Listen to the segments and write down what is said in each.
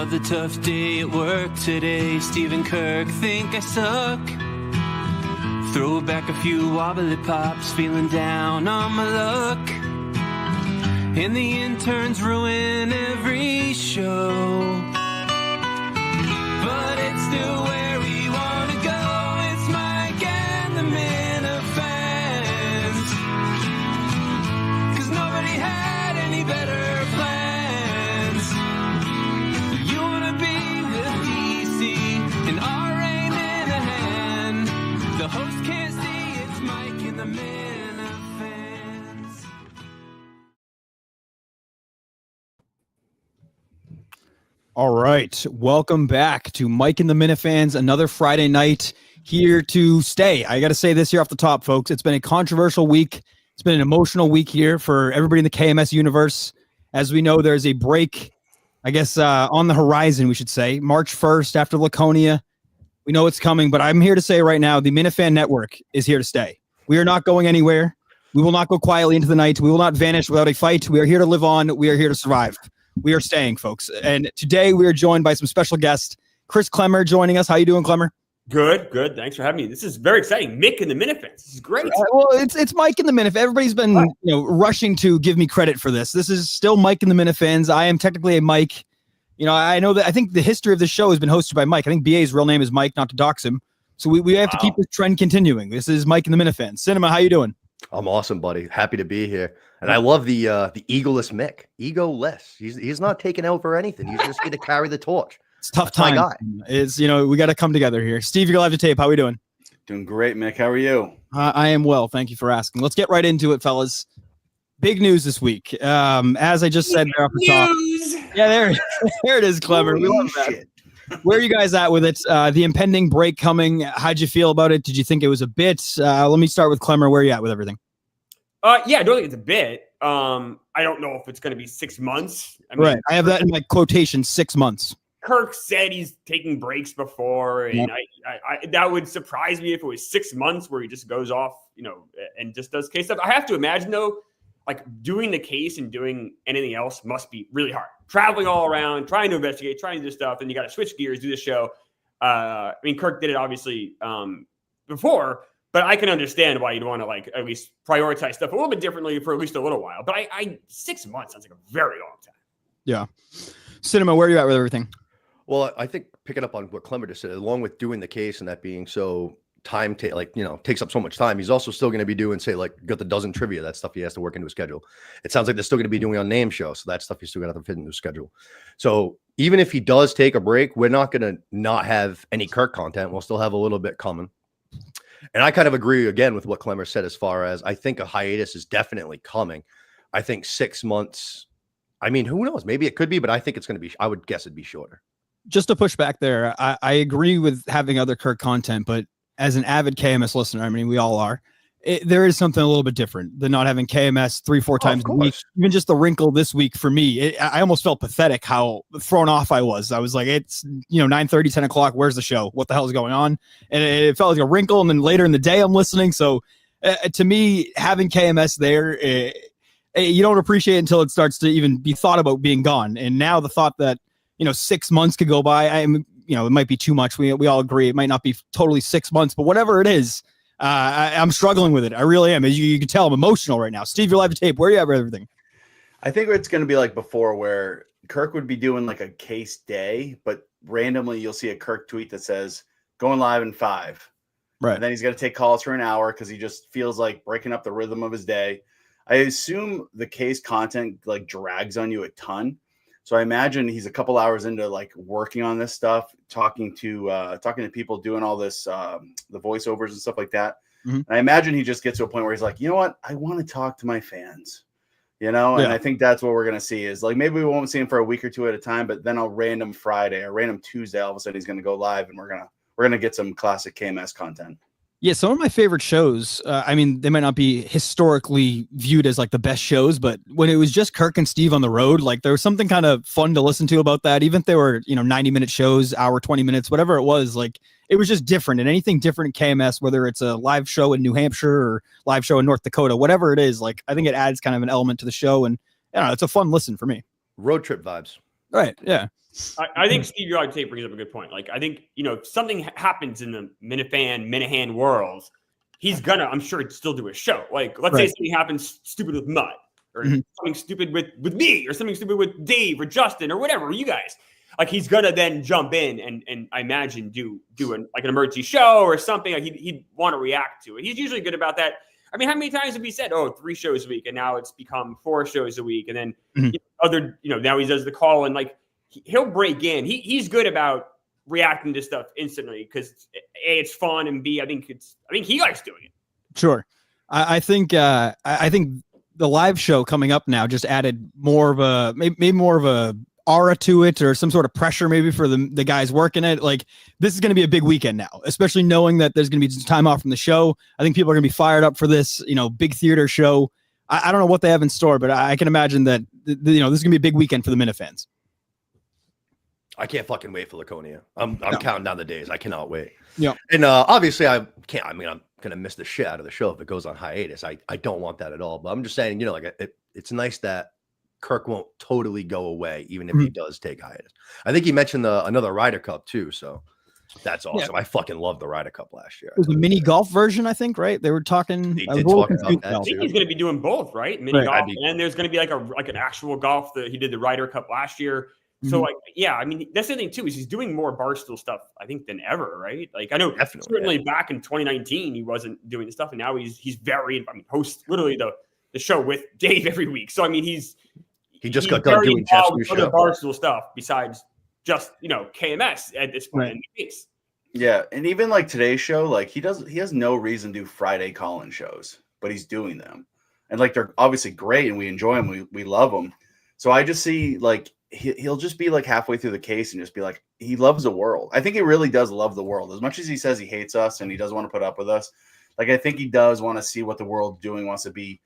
Another tough day at work today. Steve and Kirk think I suck. Throw back a few wobbly pops, feeling down on my luck. And the interns ruin every show. But it's still where we want to go. It's Mike and the Minifans. 'Cause nobody had any better plans. You want to be with DC and our aim in a hand. The host can't see, it's Mike and the Minifans. All right, welcome back to Mike and the Minifans. Another Friday night here to stay. I got to say this here off the top, folks. It's been a controversial week. It's been an emotional week here for everybody in the KMS universe. As we know, there's a break, I guess, on the horizon, we should say. March 1st after Laconia. We know it's coming, but I'm here to say right now, the Minifan Network is here to stay. We are not going anywhere. We will not go quietly into the night. We will not vanish without a fight. We are here to live on. We are here to survive. We are staying, folks. And today we are joined by some special guests. Chris Clemmer joining us. How you doing, Clemmer? Good. Thanks for having me. This is very exciting. Mick and the Minifans. This is great. Well, it's Mike and the Minifans. Everybody's been rushing to give me credit for this. This is still Mike and the Minifans. I am technically a Mike. I know that I think the history of the show has been hosted by Mike. I think BA's real name is Mike, not to dox him. So we have to keep this trend continuing. This is Mike and the Minifans. Cinema, how you doing? I'm awesome, buddy. Happy to be here. And I love the egoless Mick. Egoless. He's not taken out for anything. He's just here to carry the torch. It's a tough time. It's we got to come together here. Steve, you're live to tape. How we doing? Doing great, Mick. How are you? I am well. Thank you for asking. Let's get right into it, fellas. Big news this week. As I just said there off the top. Yeah, there it is, Clever. We love that. Where are you guys at with it? The impending break coming. How'd you feel about it? Did you think it was a bit? Let me start with Clemmer. Where are you at with everything? Yeah, I don't think it's a bit. I don't know if it's going to be 6 months. Right. I have that in my quotation, 6 months. Kirk said he's taking breaks before, and I that would surprise me if it was 6 months where he just goes off, and just does case stuff. I have to imagine, though, like doing the case and doing anything else must be really hard. Traveling all around, trying to investigate, trying to do stuff, and you got to switch gears, do the show. Kirk did it obviously before, but I can understand why you'd want to at least prioritize stuff a little bit differently for at least a little while. But 6 months sounds like a very long time. Yeah. Cinema, where are you at with everything? Well, I think picking up on what Clemmer just said, along with doing the case and that being so takes up so much time, he's also still going to be doing, got the dozen trivia, that stuff he has to work into his schedule. It sounds like they're still going to be doing on name show, so that stuff he's still going to have to fit into his schedule. So even if he does take a break, we're not going to not have any Kirk content. We'll still have a little bit coming. And I kind of agree again with what Clemmer said as far as I think a hiatus is definitely coming. I think 6 months, who knows? Maybe it could be, but I think it's going to be, I would guess it'd be shorter. Just to push back there, I agree with having other Kirk content, but as an avid KMS listener, we all are, there is something a little bit different than not having KMS 3-4 times a week. Even just the wrinkle this week for me, I almost felt pathetic how thrown off I was. I was like, it's 9:30, 10 o'clock. Where's the show? What the hell is going on? And it felt like a wrinkle. And then later in the day, I'm listening. So to me, having KMS there, you don't appreciate it until it starts to even be thought about being gone. And now the thought that 6 months could go by, it might be too much. We all agree it might not be totally 6 months, but whatever it is, I'm struggling with it. I really am. As you can tell, I'm emotional right now. Steve, you're live to tape. Where are you at with everything? I think it's going to be like before, where Kirk would be doing like a case day, but randomly you'll see a Kirk tweet that says going live in 5. Right. And then he's going to take calls for an hour because he just feels like breaking up the rhythm of his day. I assume the case content drags on you a ton. So I imagine he's a couple hours into working on this stuff, talking to people, doing all this, the voiceovers and stuff like that. Mm-hmm. And I imagine he just gets to a point where he's like, you know what? I want to talk to my fans, And I think that's what we're going to see is maybe we won't see him for a week or two at a time, but then a random Friday or random Tuesday, all of a sudden he's going to go live and we're going to get some classic KMS content. Yeah, some of my favorite shows, they might not be historically viewed as the best shows, but when it was just Kirk and Steve on the road, there was something kind of fun to listen to about that. Even if they were, 90-minute shows, hour, 20 minutes, whatever it was, it was just different. And anything different in KMS, whether it's a live show in New Hampshire or live show in North Dakota, whatever it is, I think it adds kind of an element to the show. And it's a fun listen for me. Road trip vibes. Right, yeah. I think Steve your tape brings up a good point. Like, I think, if something happens in the Minihan world, he's gonna, I'm sure, still do a show. Like, let's say something happens stupid with Mutt, or something stupid with me, or something stupid with Dave or Justin or whatever, you guys. Like, he's gonna then jump in and I imagine do an emergency show or something. Like, he'd want to react to it. He's usually good about that. I mean, how many times have we said, 3 shows a week, and now it's become 4 shows a week, and then now he does the call, and like he'll break in. He's good about reacting to stuff instantly because A, it's fun, and B, I think he likes doing it. Sure, I think the live show coming up now just added more of a maybe more of a aura to it, or some sort of pressure maybe for the guys working it. Like, this is going to be a big weekend now, especially knowing that there's going to be some time off from the show. I think people are going to be fired up for this, big theater show. I don't know what they have in store, but I can imagine that, this is going to be a big weekend for the Minifans. I can't fucking wait for Laconia. I'm counting down the days. I cannot wait. Yeah. And obviously I'm going to miss the shit out of the show if it goes on hiatus. I don't want that at all, but I'm just saying, it's nice that Kirk won't totally go away, even if he does take hiatus. I think he mentioned another Ryder Cup too, so that's awesome. Yeah. I fucking loved the Ryder Cup last year. It was a mini golf version, I think, right? They were talking. They did talk about that I think he's going to be doing both, right? Mini golf, and there's going to be like an actual golf that he did the Ryder Cup last year. So I mean, that's the thing too, is he's doing more Barstool stuff, I think, than ever, right? Like, I know certainly back in 2019 he wasn't doing the stuff, and now he's hosts literally the show with Dave every week. So I mean, he just got done doing Jeff's new show. Barstool stuff besides just KMS at this point in the case. Yeah, and even like today's show, like he has no reason to do Friday call-in shows, but he's doing them, and like they're obviously great, and we enjoy them, we love them. So I just see like he'll just be like halfway through the case and just be like, he loves the world. I think he really does love the world, as much as he says he hates us and he doesn't want to put up with us. Like, I think he does want to see what the world's doing, wants to be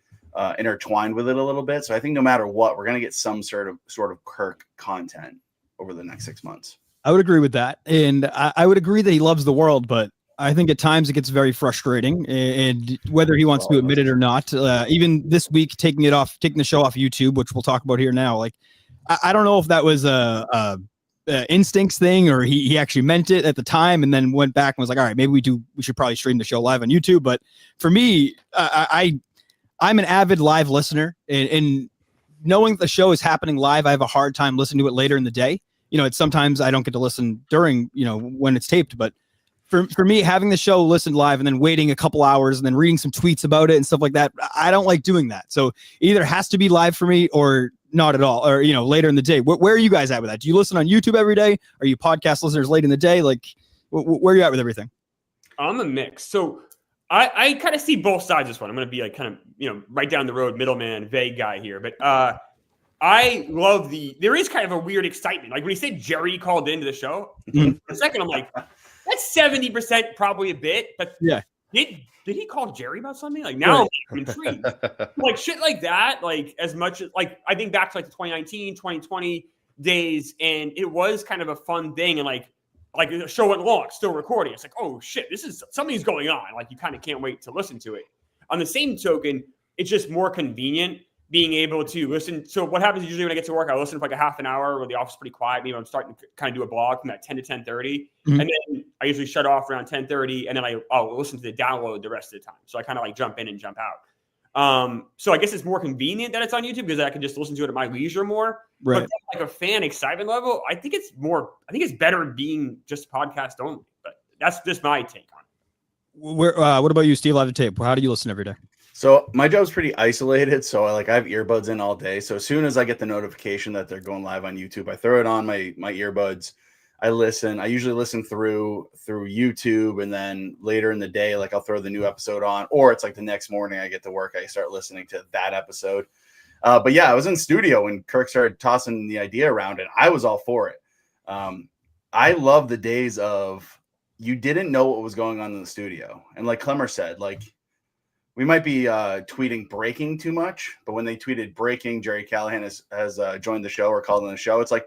intertwined with it a little bit. So I think no matter what, we're going to get some sort of Kirk content over the next 6 months. I would agree with that. And I would agree that he loves the world, but I think at times it gets very frustrating, and whether he wants to admit it or not, even this week, taking the show off YouTube, which we'll talk about here now. Like, I don't know if that was a instincts thing, or he actually meant it at the time and then went back and was like, all right, maybe we should probably stream the show live on YouTube. But for me, I'm an avid live listener, and knowing the show is happening live, I have a hard time listening to it later in the day. It's sometimes I don't get to listen during, when it's taped, but for me, having the show listened live and then waiting a couple hours and then reading some tweets about it and stuff like that, I don't like doing that. So it either has to be live for me or not at all, or, later in the day. Where are you guys at with that? Do you listen on YouTube every day? Are you podcast listeners late in the day? Like, where are you at with everything? I'm a mix. So I kind of see both sides of this one. I'm going to be like kind of, right down the road, middleman, vague guy here. But I love there is kind of a weird excitement. Like when he said Jerry called into the show, for a second, I'm like, that's 70% probably a bit. But yeah, did he call Jerry about something? Like now I'm intrigued. Like shit like that, like as much as like I think back to like the 2019, 2020 days, and it was kind of a fun thing. And like the show went long, still recording. It's like, oh shit, this is something's going on. Like you kind of can't wait to listen to it. On the same token, it's just more convenient being able to listen. So what happens usually when I get to work, I listen for like a half an hour where the office is pretty quiet. Maybe I'm starting to kind of do a blog from that 10 to 10:30. And then I usually shut off around 10:30 and then I'll listen to the download the rest of the time. So I kind of like jump in and jump out. So I guess it's more convenient that it's on YouTube because I can just listen to it at my leisure more. Right. But like a fan excitement level, I think it's better being just podcast only, but that's just my take on it. What about you, Steve? Live to tape. How do you listen every day? So my job's pretty isolated. So I have earbuds in all day. So as soon as I get the notification that they're going live on YouTube, I throw it on my earbuds. I listen. I usually listen through YouTube, and then later in the day, like I'll throw the new episode on, or it's like the next morning I get to work, I start listening to that episode. But yeah, I was in studio when Kirk started tossing the idea around, and I was all for it. I love the days of you didn't know what was going on in the studio, and like Clemmer said, like. We might be tweeting breaking too much, but when they tweeted breaking, Jerry Callahan has joined the show or called on the show. It's like,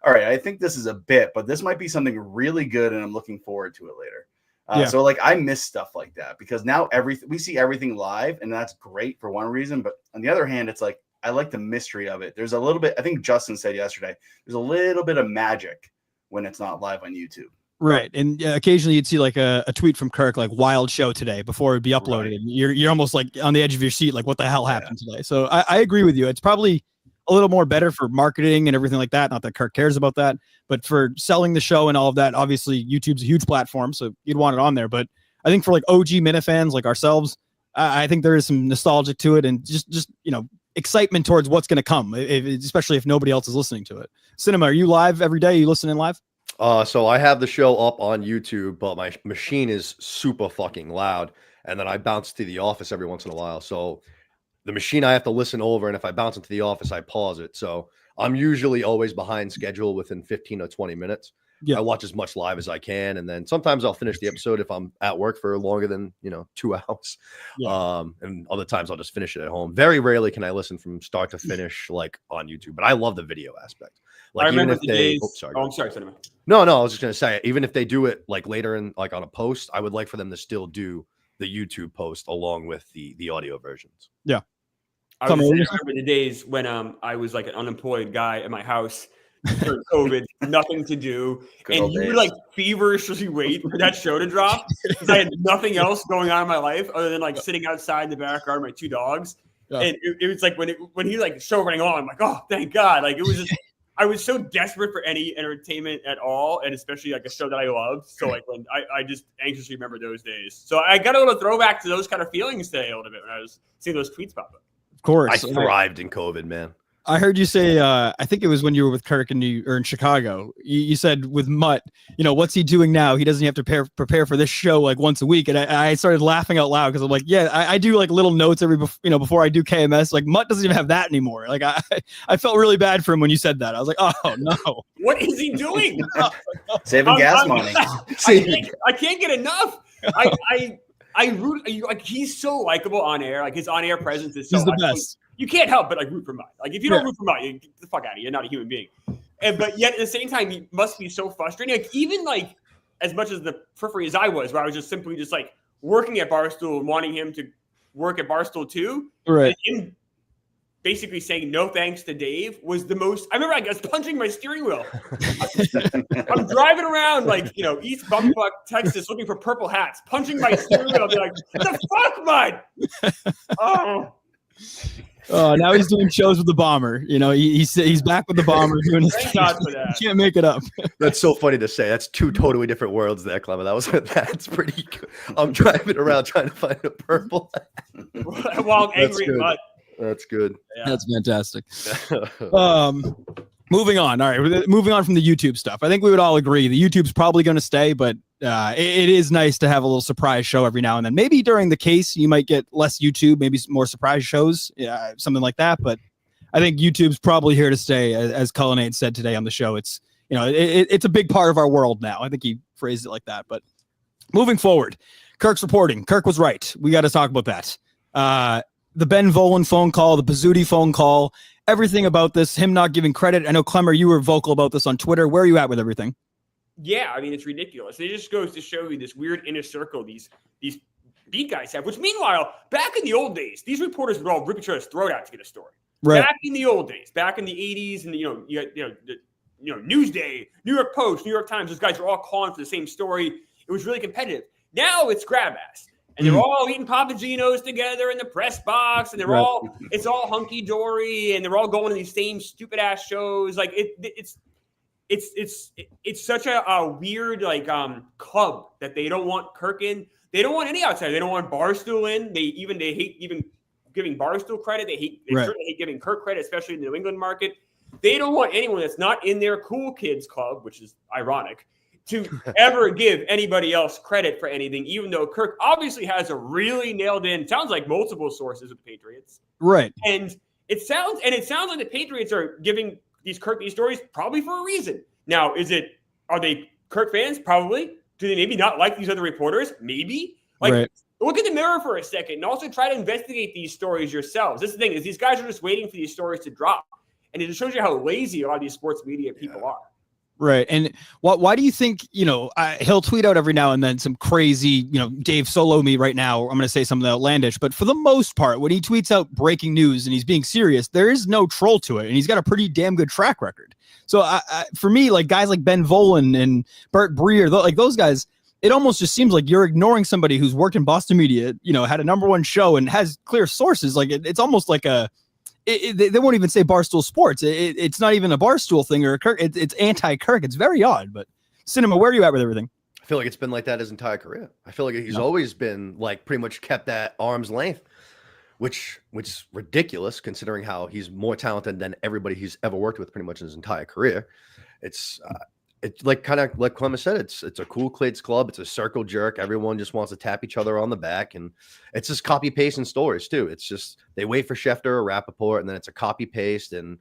all right, I think this is a bit, but this might be something really good, and I'm looking forward to it later. So like I miss stuff like that because now we see everything live, and that's great for one reason. But on the other hand, it's like I like the mystery of it. There's a little bit, I think Justin said yesterday, there's a little bit of magic when it's not live on YouTube. Right. And occasionally you'd see like a tweet from Kirk, like wild show today before it would be uploaded. Right. And you're almost like on the edge of your seat. Like what the hell happened today? So I agree with you. It's probably a little more better for marketing and everything like that. Not that Kirk cares about that, but for selling the show and all of that, obviously YouTube's a huge platform. So you'd want it on there. But I think for like OG Minifans like ourselves, I think there is some nostalgic to it and just excitement towards what's going to come, especially if nobody else is listening to it. Cinema, are you live every day? Are you listening live? So I have the show up on YouTube, but my machine is super fucking loud. And then I bounce to the office every once in a while. So the machine I have to listen over. And if I bounce into the office, I pause it. So I'm usually always behind schedule within 15 or 20 minutes. I watch as much live as I can. And then sometimes I'll finish the episode if I'm at work for longer than, 2 hours. And other times I'll just finish it at home. Very rarely can I listen from start to finish, like on YouTube, but I love the video aspect. Like, I remember the days. I'm sorry. Cinema. No, I was just going to say, even if they do it like later in, like on a post, I would like for them to still do the YouTube post along with the audio versions. Yeah. I remember the days when I was like an unemployed guy at my house during COVID, nothing to do, and you would like feverishly wait for that show to drop because I had nothing else going on in my life other than like sitting outside in the backyard with my 2 dogs. And it was like when he like show running on, I'm like, oh, thank God! Like it was just I was so desperate for any entertainment at all, and especially like a show that I loved. So like when I just anxiously remember those days. So I got a little throwback to those kind of feelings today a little bit when I was seeing those tweets pop up. Of course, I thrived in COVID, man. I heard you say, I think it was when you were with Kirk in Chicago. You said with Mutt, what's he doing now? He doesn't have to prepare for this show like once a week. And I started laughing out loud because I'm like, yeah, I do like little notes before I do KMS. Like Mutt doesn't even have that anymore. Like I felt really bad for him when you said that. I was like, oh no, what is he doing? Saving gas money. I can't get enough. I root like he's so likable on air. Like his on air presence is so he's the best. You can't help but like root for Mutt. Like if you don't root for Mutt, you get the fuck out of here. You're not a human being. But yet at the same time, he must be so frustrating. Like even like as much as the periphery as I was, where I was just simply just like working at Barstool and wanting him to work at Barstool too. Right. And him basically saying no thanks to Dave was the most. I remember I was punching my steering wheel. I'm driving around like East Bumblefuck, Texas, looking for purple hats, punching my steering wheel. I'll be like, "The fuck, Mutt!" Oh. Oh, now he's doing shows with the Bomber. He's back with the Bomber doing his. Thank God for that. You can't make it up. That's so funny to say. That's 2 totally different worlds there, Clement. That's pretty good. I'm driving around trying to find a purple. While I'm angry at Mutt. That's good. Yeah. That's fantastic. Moving on. All right. Moving on from the YouTube stuff. I think we would all agree the YouTube's probably going to stay, but it is nice to have a little surprise show every now and then. Maybe during the case, you might get less YouTube, maybe more surprise shows, something like that. But I think YouTube's probably here to stay. As Cullen said today on the show, it's, it's a big part of our world now. I think he phrased it like that. But moving forward, Kirk's reporting. Kirk was right. We got to talk about that. The Ben Volen phone call, the Pizzuti phone call, everything about this, him not giving credit. I know, Clemmer, you were vocal about this on Twitter. Where are you at with everything? Yeah, I mean, it's ridiculous. It just goes to show you this weird inner circle these beat guys have, which meanwhile, back in the old days, these reporters would all rip each other's throat out to get a story. Right. Back in the old days, back in the 80s and, Newsday, New York Post, New York Times, those guys were all calling for the same story. It was really competitive. Now it's grab ass. And they're all eating Papagenos together in the press box, and it's all hunky dory, and they're all going to these same stupid ass shows. Like it's such a weird club that they don't want Kirk in. They don't want any outsider. They don't want Barstool in. They hate even giving Barstool credit. They certainly hate giving Kirk credit, especially in the New England market. They don't want anyone that's not in their cool kids club, which is ironic, to ever give anybody else credit for anything, even though Kirk obviously has a really nailed in, sounds like multiple sources with the Patriots. Right. And it sounds like the Patriots are giving Kirk these stories probably for a reason. Now, are they Kirk fans? Probably. Do they maybe not like these other reporters? Maybe. Look in the mirror for a second and also try to investigate these stories yourselves. This is the thing, is these guys are just waiting for these stories to drop. And it just shows you how lazy a lot of these sports media people are. Right. And why do you think, he'll tweet out every now and then some crazy, Dave solo me right now, I'm going to say something outlandish, but for the most part, when he tweets out breaking news and he's being serious, there is no troll to it. And he's got a pretty damn good track record. So for me, like guys like Ben Volen and Bert Breer, like those guys, it almost just seems like you're ignoring somebody who's worked in Boston media, had a #1 show and has clear sources. Like it's almost like they won't even say Barstool Sports. It's not even a Barstool thing or a Kirk. It's anti-Kirk. It's very odd. But Cinema, where are you at with everything? I feel like it's been like that his entire career. I feel like he's always been like pretty much kept at arm's length, which is ridiculous considering how he's more talented than everybody he's ever worked with pretty much in his entire career. It's like kind of like Clement said, it's a cool kids club. It's a circle jerk. Everyone just wants to tap each other on the back, and it's just copy pasting stories too. It's just they wait for Schefter or Rappaport, and then it's a copy paste. And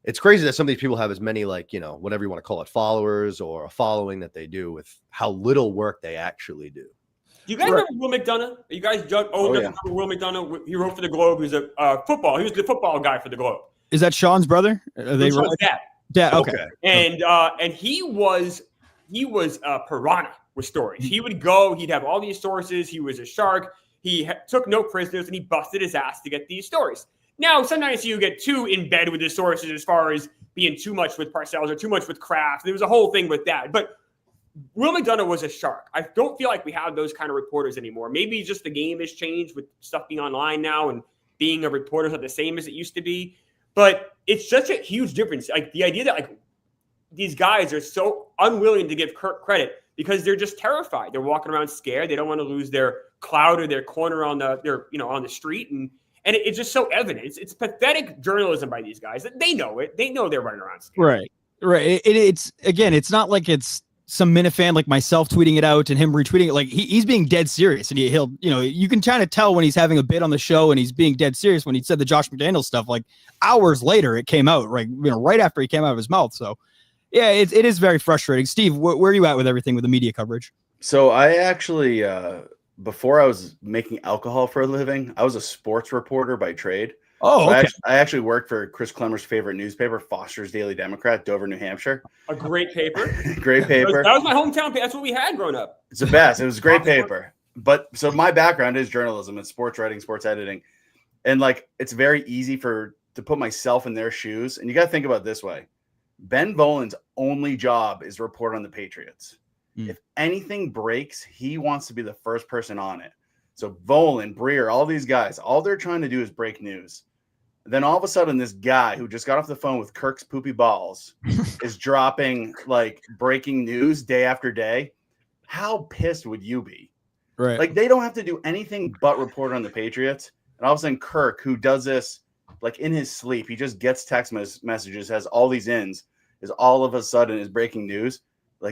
it's crazy that some of these people have as many whatever you want to call it, followers or a following that they do with how little work they actually do. Do you guys remember Will McDonough? Are you guys old enough to remember Will McDonough? He wrote for the Globe. He was he was the football guy for the Globe. Is that Sean's brother? Are they Dad, okay. And he was piranha with stories. He would go, he'd have all these sources. He was a shark. He took no prisoners, and he busted his ass to get these stories. Now, sometimes you get too in bed with the sources as far as being too much with Parcells or too much with Kraft. There was a whole thing with that. But Will McDonough was a shark. I don't feel like we have those kind of reporters anymore. Maybe just the game has changed with stuff being online now, and being a reporter is not the same as it used to be. But it's such a huge difference. Like the idea that these guys are so unwilling to give Kirk credit because they're just terrified. They're walking around scared. They don't want to lose their clout or their corner on the street. And it's just so evident. It's pathetic journalism by these guys. They know it. They know they're running around scared. Right. It's not like it's some Minifan like myself tweeting it out and him retweeting it. Like he's being dead serious, and he'll you can kind of tell when he's having a bit on the show and he's being dead serious. When he said the Josh McDaniels stuff, like hours later it came out, right after he came out of his mouth. So yeah, it is very frustrating. Steve, where are you at with everything with the media coverage? So I actually before I was making alcohol for a living, I was a sports reporter by trade. Oh, okay. I actually worked for Chris Clemmer's favorite newspaper, Foster's Daily Democrat, Dover, New Hampshire. A great paper. Great paper. That was my hometown. That's what we had growing up. It's the best. It was a great paper. But so my background is journalism and sports writing, sports editing. And it's very easy to put myself in their shoes. And you got to think about it this way. Ben Volen's only job is to report on the Patriots. If anything breaks, he wants to be the first person on it. So Volen, Breer, all these guys, all they're trying to do is break news. Then all of a sudden, this guy who just got off the phone with Kirk's poopy balls is dropping breaking news day after day. How pissed would you be? Right. They don't have to do anything but report on the Patriots. And all of a sudden, Kirk, who does this in his sleep, he just gets text messages, has all these ins, is all of a sudden is breaking news.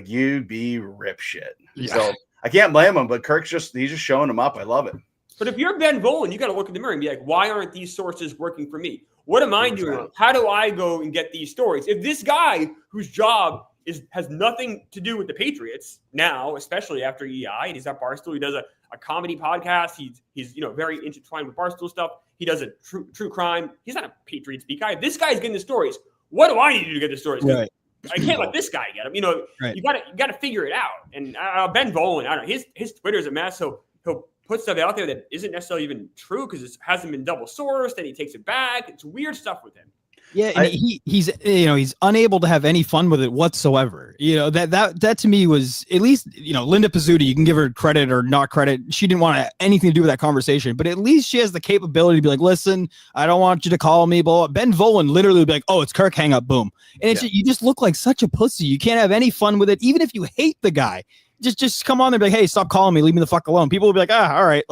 You'd be rip shit. Yeah. So I can't blame him, but he's just showing him up. I love it. But if you're Ben Volen, you got to look in the mirror and be like, why aren't these sources working for me? What am I doing wrong? How do I go and get these stories? If this guy whose job has nothing to do with the Patriots now, especially after EI, and he's at Barstool, he does a comedy podcast. He's very intertwined with Barstool stuff. He does a true crime. He's not a Patriots beat guy. If this guy's getting the stories, what do I need to do to get the stories? Right. I can't let this guy get them. Right. You got to figure it out. And Ben Volen, I don't know, his Twitter's a mess. So he'll put stuff out there that isn't necessarily even true because it hasn't been double sourced, and he takes it back. It's weird stuff with him. Yeah, and he's unable to have any fun with it whatsoever. That to me was, at least, Linda Pizzuti, you can give her credit or not credit. She didn't want to have anything to do with that conversation, but at least she has the capability to be like, listen, I don't want you to call me. But Ben Volen literally would be like, oh, it's Kirk, hang up, boom. And you just look like such a pussy. You can't have any fun with it, even if you hate the guy. Just come on and be like, hey, stop calling me, leave me the fuck alone. People will be like, all right,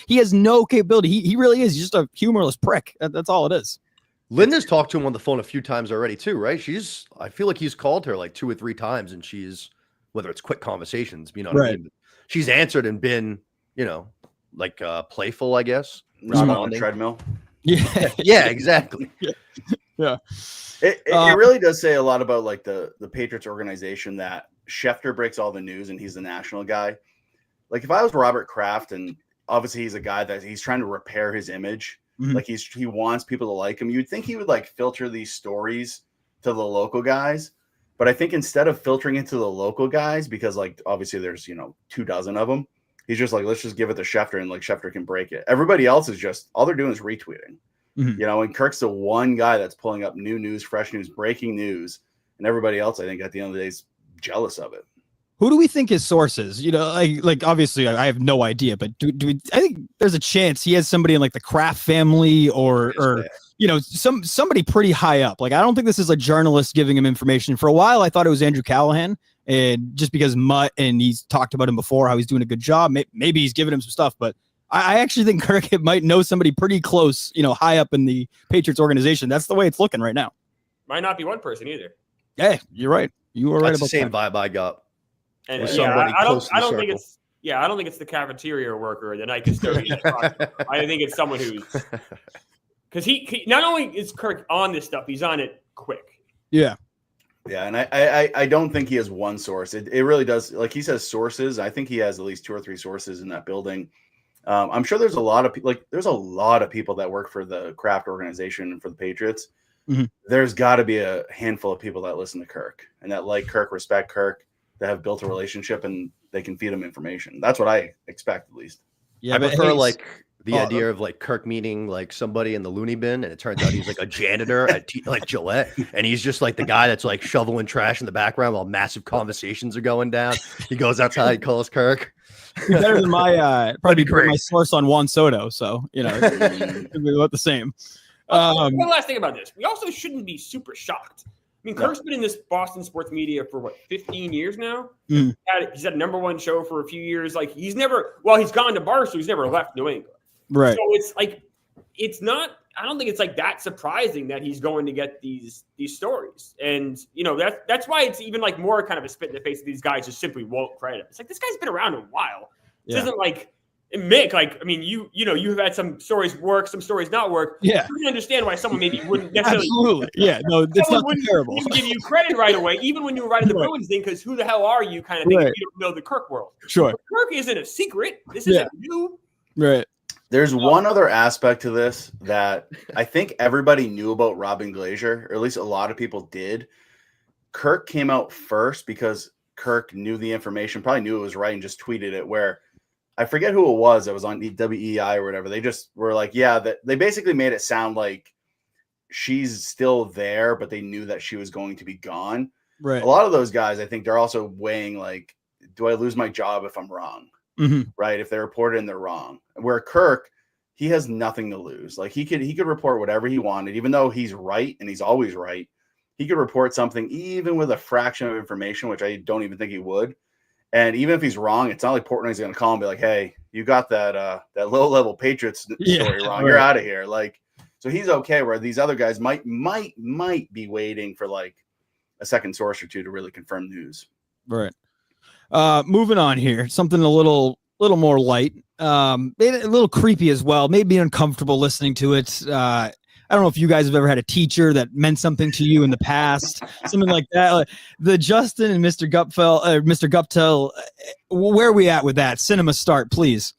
he has no capability. He really is. He's just a humorless prick. That's all it is. Linda's talked to him on the phone a few times already too, right? I feel like he's called her 2 or 3 times, and whether it's quick conversations, what I mean? She's answered and been, playful, I guess. Not on the treadmill. Yeah. Yeah, exactly. Yeah. It really does say a lot about the Patriots organization that Schefter breaks all the news and he's the national guy. If I was Robert Kraft, and obviously he's a guy that he's trying to repair his image. Mm-hmm. He wants people to like him. You'd think he would filter these stories to the local guys, But I think instead of filtering into the local guys, because like obviously there's 24 of them, he's just like, let's just give it to Schefter and like Schefter can break it. Everybody else is just all they're doing is retweeting. And Kirk's the one guy that's pulling up new news, fresh news, breaking news, and everybody else, I think, at the end of the day, is jealous of it. Who do we think his source is? Like obviously I have no idea, but do we? I think there's a chance he has somebody in like the Kraft family or somebody pretty high up. Like I don't think this is a journalist giving him information. For a while, I thought it was Andrew Callahan, and just because Mutt and he's talked about him before, how he's doing a good job. Maybe he's giving him some stuff, but I actually think Kirk might know somebody pretty close, high up in the Patriots organization. That's the way it's looking right now. Might not be one person either. Yeah, you're right. You were right That's about the same that. vibe I got. And I don't think it's the cafeteria worker or the night custodian. I think it's someone who's because he not only is Kirk on this stuff, he's on it quick. Yeah. Yeah, and I don't think he has one source. It really does. Like he says sources. I think he has at least 2 or 3 sources in that building. I'm sure there's a lot of people that work for the Kraft organization and for the Patriots. Mm-hmm. There's got to be a handful of people that listen to Kirk and that like Kirk, respect Kirk, that have built a relationship and they can feed him information. That's what I expect, at least. Yeah, I prefer like the idea of like Kirk meeting like somebody in the loony bin, and it turns out he's like a janitor at like Gillette, and he's just like the guy that's like shoveling trash in the background while massive conversations are going down. He goes outside, he calls Kirk. Better than my probably my source on Juan Soto, so it'd be about the same. One last thing about this, we also shouldn't be super shocked. I mean, Kirk's been in this Boston sports media for 15 years now. He's had a #1 show for a few years. Like he's gone to Barstool, he's never left New England. Right. So it's like, it's not, I don't think it's like that surprising that he's going to get these stories. And, that's why it's even like more kind of a spit in the face of these guys just simply won't credit him. It's like, this guy's been around a while. This isn't like, Mick, like, I mean, you've had some stories work, some stories not work. Yeah. You can understand why someone maybe wouldn't necessarily. Absolutely. Yeah. No, it's not terrible. Give you credit right away, even when you were writing the Bruins thing, because who the hell are you kind of thing if you don't know the Kirk world. Sure. But Kirk isn't a secret. This isn't new. Right. There's one other aspect to this that I think everybody knew about Robin Glazier, or at least a lot of people did. Kirk came out first because Kirk knew the information, probably knew it was right, and just tweeted it, where I forget who it was that was on WEI or whatever. They just were like, that they basically made it sound like she's still there, but they knew that she was going to be gone. Right. A lot of those guys, I think they're also weighing like, do I lose my job if I'm wrong? Mm-hmm. Right. If they report it and they're wrong. Where Kirk, he has nothing to lose. Like he could report whatever he wanted, even though he's right and he's always right. He could report something even with a fraction of information, which I don't even think he would. And even if he's wrong, it's not like Portnoy's going to call and be like, "Hey, you got that low-level Patriots story wrong. You're out of here." Like, so he's okay. Where these other guys might be waiting for like a second source or two to really confirm news. Right. Moving on here, something a little more light, maybe a little creepy as well. Maybe uncomfortable listening to it. I don't know if you guys have ever had a teacher that meant something to you in the past, something like that. The Justin and Mr. Guptil, where are we at with that? Cinema start, please.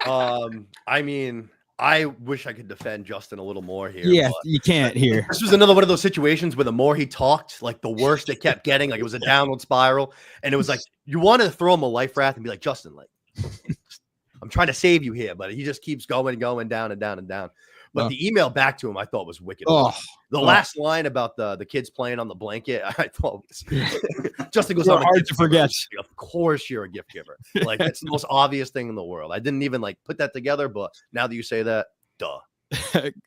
I mean, I wish I could defend Justin a little more here. Yeah, you can't here. This was another one of those situations where the more he talked, like the worse it kept getting. Like it was a downward spiral, and it was like you wanted to throw him a life raft and be like, Justin, like I'm trying to save you here, but he just keeps going down and down and down. But the email back to him, I thought was wicked. The last line about the kids playing on the blanket, I thought was Justin goes on. Hard to forget. Of course, you're a gift giver. Like that's the most obvious thing in the world. I didn't even like put that together, but now that you say that, duh.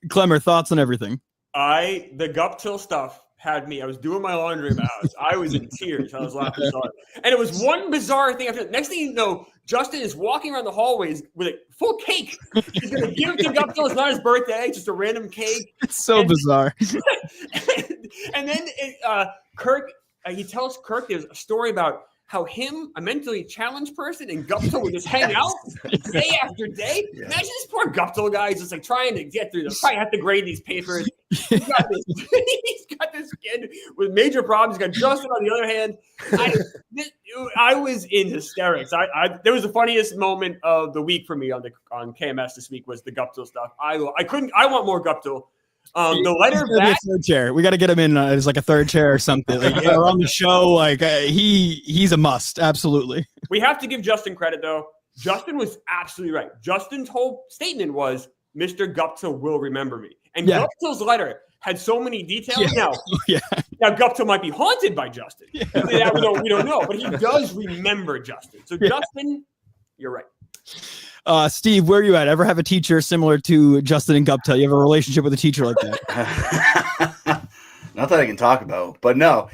Clemmer, thoughts on everything? The Guptil stuff had me. I was doing my laundry in my house. I was in tears. I was laughing so hard. And it was one bizarre thing after. Next thing you know, Justin is walking around the hallways with a full cake. He's going to give it to Guptil. It's not his birthday. It's just a random cake. It's so bizarre. And then Kirk, he tells Kirk there's a story about how him, a mentally challenged person, and Guptil would just hang out day after day. Yeah. Imagine this poor Guptil guy. He's just like trying to get through this. Probably have to grade these papers. He's got this kid with major problems. He's got Justin on the other hand. I was in hysterics. There was the funniest moment of the week for me on KMS this week was the Guptil stuff. I want more Guptil. The letter back. Third chair. We got to get him in as like a third chair or something. Like, or on the show, like he's a must. Absolutely. We have to give Justin credit though. Justin was absolutely right. Justin's whole statement was, "Mr. Guptil will remember me," and Guptil's letter had so many details. Now Guptil might be haunted by Justin. Yeah, we don't know, but he does remember Justin. So Justin, you're right. Steve, where are you at? Ever have a teacher similar to Justin and Guptil? You have a relationship with a teacher like that? Not that I can talk about, but no,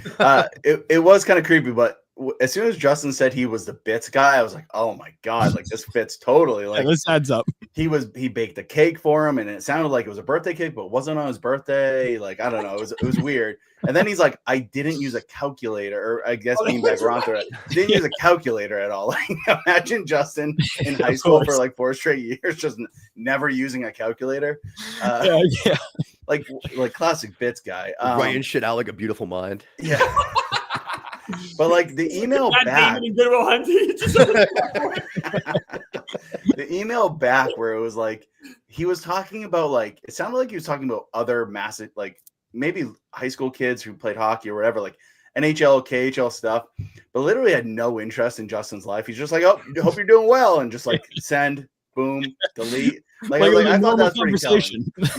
it was kind of creepy. But as soon as Justin said he was the bits guy, I was like, oh my God, like this fits totally. Like this adds up. He baked a cake for him, and it sounded like it was a birthday cake, but it wasn't on his birthday. Like, I don't know. It was weird. And then he's like, I didn't use a calculator, or I guess being back around to it, didn't use a calculator at all. Like, imagine Justin in high school for like 4 straight years, just never using a calculator. Like classic bits guy. Writing shit out like a beautiful mind. Yeah. But like the email back, the email back where it was like he was talking about, like, it sounded like he was talking about other massive, like maybe high school kids who played hockey or whatever, like NHL, KHL stuff, but literally had no interest in Justin's life. He's just like, oh, hope you're doing well, and just like send, boom, delete. Like I thought that's pretty telling.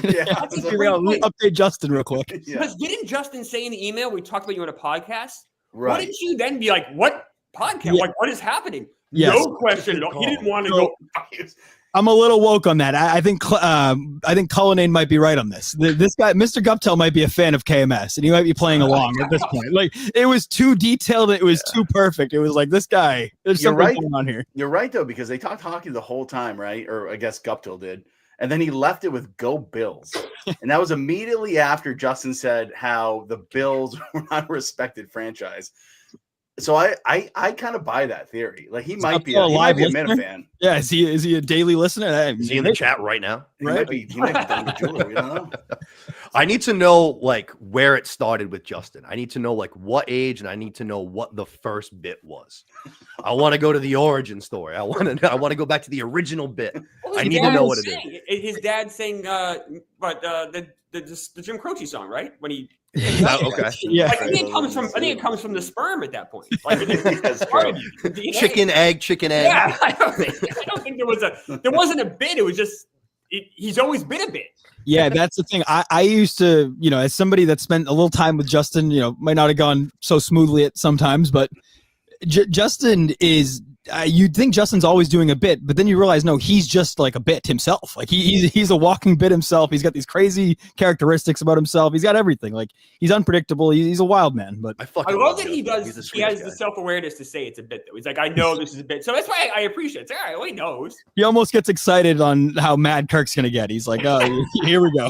Yeah, update Justin real quick. Because didn't Justin say in the email we talked about you on a podcast? Right. Why didn't you then be like, what podcast? Yeah. Like, what is happening? Yes. No question. He didn't want to go. I'm a little woke on that. I think Cullinane might be right on this. This guy, Mr. Guptil, might be a fan of KMS, and he might be playing along at this point. Like, it was too detailed. It was too perfect. It was like, this guy, there's something going on here. You're right, though, because they talked hockey the whole time, right? Or I guess Guptil did. And then he left it with "Go Bills," and that was immediately after Justin said how the Bills were not a respected franchise. So I kind of buy that theory. Like, he might be a Minifan. Yeah, is he a daily listener? Is he in the chat right now? He might be done with Jeweler. We don't know. I need to know like where it started with Justin. I need to know like what age, and I need to know what the first bit was. I want to go to the origin story. I want to go back to the original bit. I need to know what it is. His dad sang the Jim Croce song, right? When he okay. Yeah. Like, I think it comes from the sperm at that point. Like, chicken egg. Yeah, I don't think there wasn't a bit. It was just he's always been a bit. Yeah, that's the thing. I used to, as somebody that spent a little time with Justin, might not have gone so smoothly at sometimes, but Justin is. You'd think Justin's always doing a bit, but then you realize, no, he's just like a bit himself. Like he's a walking bit himself. He's got these crazy characteristics about himself. He's got everything. Like, he's unpredictable. He's a wild man. But I love that he does. He has the self-awareness to say it's a bit, though. He's like, I know this is a bit, so that's why I appreciate it. It's all right. Well, he knows. He almost gets excited on how mad Kirk's gonna get. He's like, oh, here we go.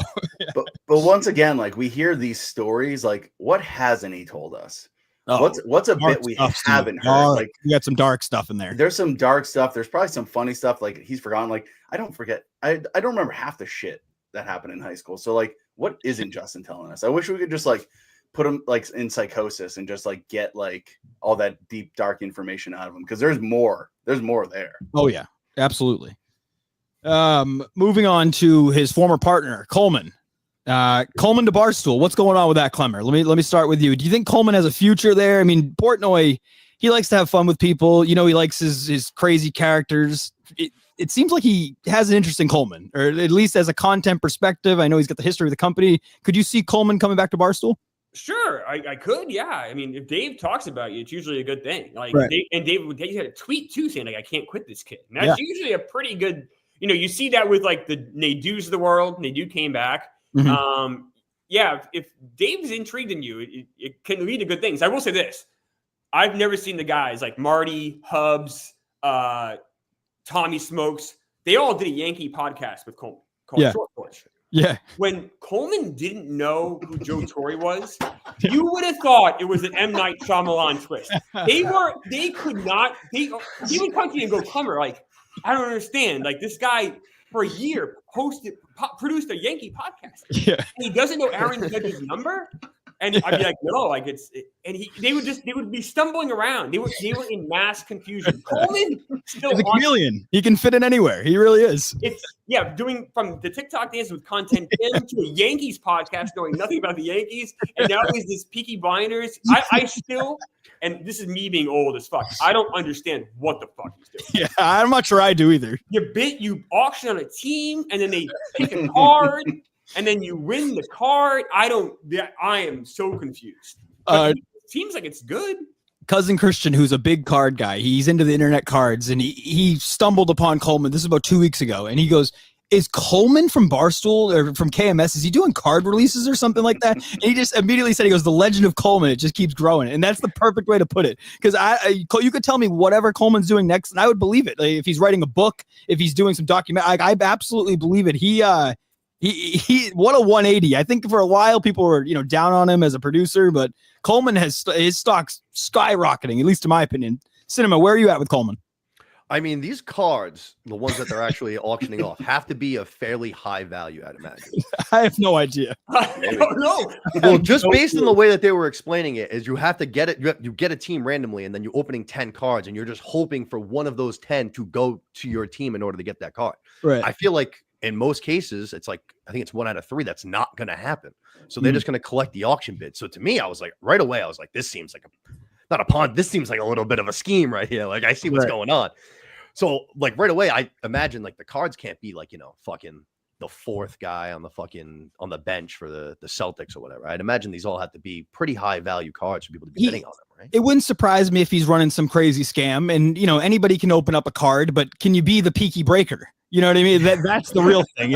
But once again, like, we hear these stories. Like, what hasn't he told us? Oh, what's a bit we haven't heard? Like, you got some dark stuff in there. There's some dark stuff. There's probably some funny stuff. Like, he's forgotten. Like, I don't remember half the shit that happened in high school. So like, what isn't Justin telling us? I wish we could just like put him like in psychosis and just like get like all that deep dark information out of him, because there's more there. Oh yeah, absolutely. Moving on to his former partner, Coleman. Coleman to Barstool. What's going on with that, Clemmer? Let me start with you. Do you think Coleman has a future there? I mean, Portnoy, he likes to have fun with people. He likes his crazy characters. It seems like he has an interest in Coleman, or at least as a content perspective. I know he's got the history of the company. Could you see Coleman coming back to Barstool? Sure, I could. Yeah, I mean, if Dave talks about you, it's usually a good thing. Like, right. Dave had a tweet too saying like, I can't quit this kid. And that's usually a pretty good. You see that with like the Nadeau's of the world. Nadeau came back. Mm-hmm. If Dave's intrigued in you, it can lead to good things. I will say this: I've never seen the guys like Marty, Hubs, Tommy Smokes. They all did a Yankee podcast with Coleman called Short Porch. Yeah. When Coleman didn't know who Joe Torre was, you would have thought it was an M. Night Shyamalan twist. He would come to you and go, Clemmer, like, I don't understand. Like, this guy for a year produced a Yankee podcast. Yeah. And he doesn't know Aaron Judge's number. And I'd be like, no, like they would be stumbling around. They were in mass confusion. Coleman still He's a chameleon. He can fit in anywhere. He really is. Doing from the TikTok dance with content to a Yankees podcast, knowing nothing about the Yankees, and now he's this Peaky Blinders. I still, and this is me being old as fuck, I don't understand what the fuck he's doing. Yeah, I'm not sure I do either. You auction on a team, and then they pick a card, and then you win the card. I am so confused. It seems like it's good. Cousin Christian, who's a big card guy, he's into the internet cards, and he stumbled upon Coleman. This is about 2 weeks ago, and he goes, "Is Coleman from Barstool or from KMS? Is he doing card releases or something like that?" And he just immediately said, "He goes, the legend of Coleman. It just keeps growing," and that's the perfect way to put it. Because you could tell me whatever Coleman's doing next, and I would believe it. Like, if he's writing a book, if he's doing some document, I absolutely believe it. He what a 180. I think for a while people were down on him as a producer, but Coleman has his stock's skyrocketing, at least in my opinion. Cinema, where are you at with Coleman? I mean, these cards, the ones that they're actually auctioning off, have to be a fairly high value, I'd imagine. I have no idea. I don't know. Well, just based on the way that they were explaining it, is you have to get it. You get a team randomly, and then you're opening 10 cards, and you're just hoping for one of those 10 to go to your team in order to get that card. Right. I feel like in most cases, it's like, I think it's 1 out of 3 that's not going to happen. So they're just going to collect the auction bid. So to me, I was like, right away, I was like, this seems like not a pawn. This seems like a little bit of a scheme right here. Like, I see what's going on. So like right away, I imagine like the cards can't be like, fucking the 4th guy on the bench for the Celtics or whatever. I'd imagine these all have to be pretty high value cards for people to be bidding on them, right? It wouldn't surprise me if he's running some crazy scam, and anybody can open up a card, but can you be the peaky breaker? You know what I mean? That's the real thing.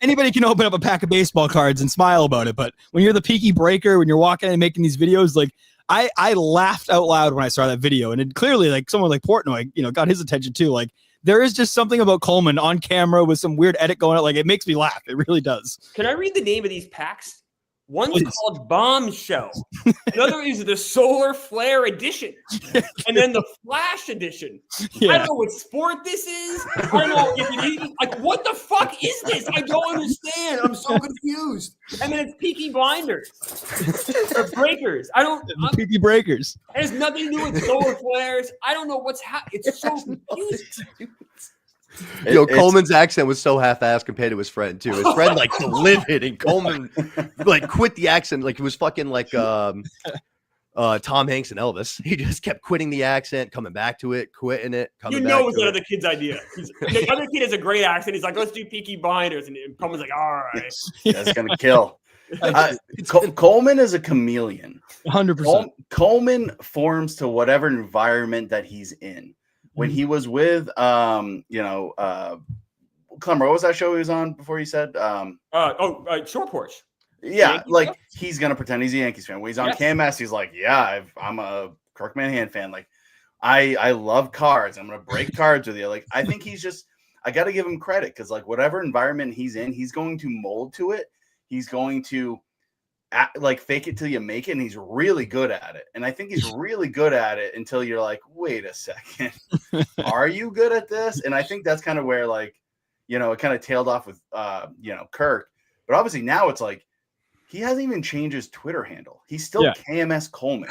Anybody can open up a pack of baseball cards and smile about it, but when you're the peaky breaker, when you're walking and making these videos, like I laughed out loud when I saw that video, and it clearly, like, someone like Portnoy, got his attention too. Like, there is just something about Coleman on camera with some weird edit going on. Like, it makes me laugh. It really does. Can I read the name of these packs? One's called Bombshell. Another is the Solar Flare Edition. And then the Flash Edition. Yeah. I don't know what sport this is. I don't know if you need, like, what the fuck is this? I don't understand. I'm so confused. And then it's Peaky Blinders. Or Breakers. Peaky Breakers. It has nothing to do with solar flares. I don't know what's happening. It's so confusing. Coleman's accent was so half-assed compared to his friend too. His friend like delivered, and Coleman like quit the accent like he was fucking like Tom Hanks and Elvis. He just kept quitting the accent, coming back to it, quitting it. It was the other kid's idea. The other kid has a great accent. He's like, let's do Peaky Blinders, and Coleman's like, all right, that's gonna kill. Coleman is a chameleon. 100%. Coleman forms to whatever environment that he's in. When he was with, Clemmer, what was that show he was on before you said? Short Porch. Yeah, like he's going to pretend he's a Yankees fan. When he's on KMS, he's like, yeah, I'm a Kirk Manhan fan. Like, I love cards. I'm going to break cards with you. Like, I think I got to give him credit because, like, whatever environment he's in, he's going to mold to it. He's going to fake it till you make it, and he's really good at it. And I think he's really good at it until you're like, wait a second, are you good at this? And I think that's kind of where, like, it kind of tailed off with Kirk. But obviously now it's like he hasn't even changed his Twitter handle. He's still KMS Coleman.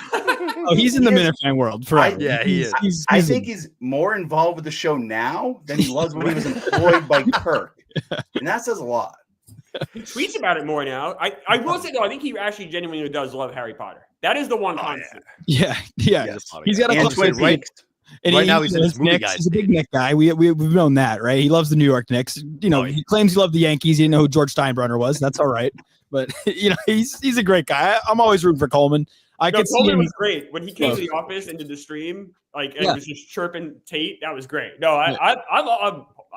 He's in the Minifan world forever. He is. I think he's more involved with the show now than he was when he was employed by Kirk, and that says a lot. He tweets about it more now. I will say, though, I think he actually genuinely does love Harry Potter. That is the one constant. Yeah. He's got a Twin Peaks. And right now he's in his movie Knicks. He's a big Knicks guy. We've known that, right? He loves the New York Knicks. He claims he loved the Yankees. He didn't know who George Steinbrenner was. That's all right. But he's a great guy. I'm always rooting for Coleman. Coleman was great when he came to the office and did the stream. And was just chirping Tate. That was great. No, I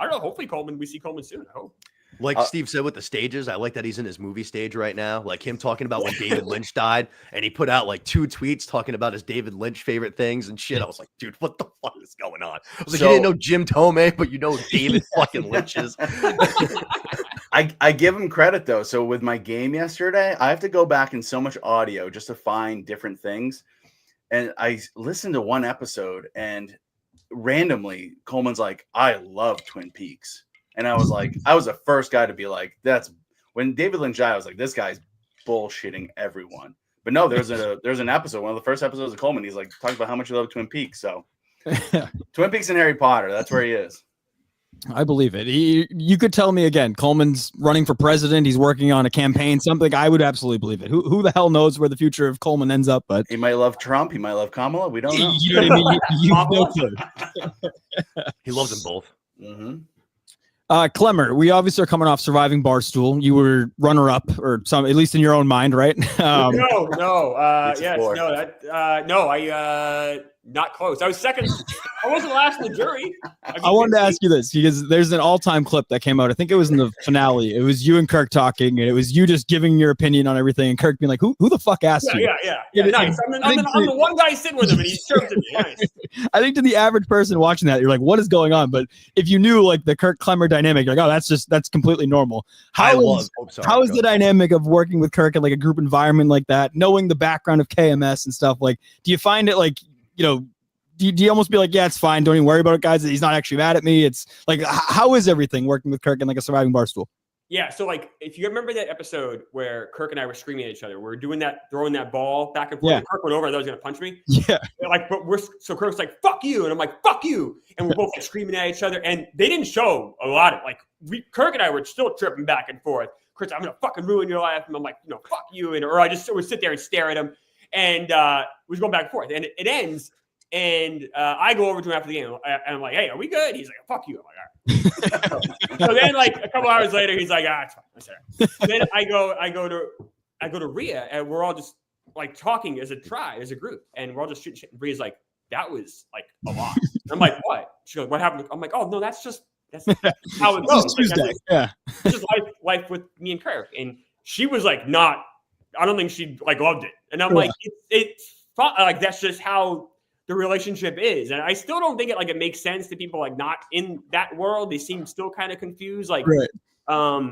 don't know. Hopefully we see Coleman soon. I hope. Like Steve said with the stages, I like that he's in his movie stage right now. Like him talking about when David Lynch died, and he put out like 2 tweets talking about his David Lynch favorite things and shit. I was like, dude, what the fuck is going on? I was like, you didn't know Jim Tomei, but you know David fucking Lynch is. I give him credit though. So with my game yesterday, I have to go back in so much audio just to find different things. And I listened to one episode, and randomly Coleman's like, I love Twin Peaks. And I was like, I was the first guy to be like, that's when David Lynch died. I was like, this guy's bullshitting everyone. But no, there's an episode, one of the first episodes of Coleman. He's like talking about how much he loved Twin Peaks. So Twin Peaks and Harry Potter, that's where he is. I believe it. You could tell me again, Coleman's running for president. He's working on a campaign, something. I would absolutely believe it. Who the hell knows where the future of Coleman ends up? But he might love Trump. He might love Kamala. We don't know. You know what I mean? You no clue. He loves them both. Mm-hmm. Clemmer, we obviously are coming off surviving Barstool. You were runner-up, or some, at least in your own mind, right? Not close. I was second. I wasn't last in the jury. I wanted to ask you this because there's an all-time clip that came out. I think it was in the finale. It was you and Kirk talking, and it was you just giving your opinion on everything, and Kirk being like, "Who the fuck asked you?" Yeah. Nice. I'm the one guy sitting with him, and he's chirped at me. Nice. I think to the average person watching that, you're like, "What is going on?" But if you knew like the Kirk Clemmer dynamic, you're like, "Oh, that's completely normal." How is the dynamic of working with Kirk in like a group environment like that, knowing the background of KMS and stuff? Like, do you find it like, you know, do you almost be like, yeah, it's fine, don't even worry about it, guys, he's not actually mad at me? It's like, how is everything working with Kirk in like a surviving Barstool? Yeah, so like, if you remember that episode where Kirk and I were screaming at each other, we were doing that, throwing that ball back and forth. Yeah. Kirk went over, I thought he was gonna punch me. Yeah. Like, but so Kirk's like, "Fuck you," and I'm like, "Fuck you," and we're both like screaming at each other, and they didn't show a lot of like, Kirk and I were still tripping back and forth. Kirk's, "I'm gonna fucking ruin your life," and I'm like, "Fuck you," or I just would sit there and stare at him, and we was going back and forth, and it ends. And I go over to him after the game, and I'm like, "Hey, are we good?" He's like, "Fuck you." I'm like, "All right." So then, like a couple hours later, he's like, "It's fine." I said, then I go to Rhea, and we're all just like talking as a group, and we're all just shooting shit. And Rhea's like, "That was like a lot." And I'm like, "What?" She goes, "What happened?" I'm like, "Oh no, that's how it goes." It's just life with me and Kirk. And she was like, I don't think she like loved it. And I'm like, it's fun. Like that's just how the relationship is. And I still don't think it makes sense to people like not in that world. They seem still kind of confused. Like, I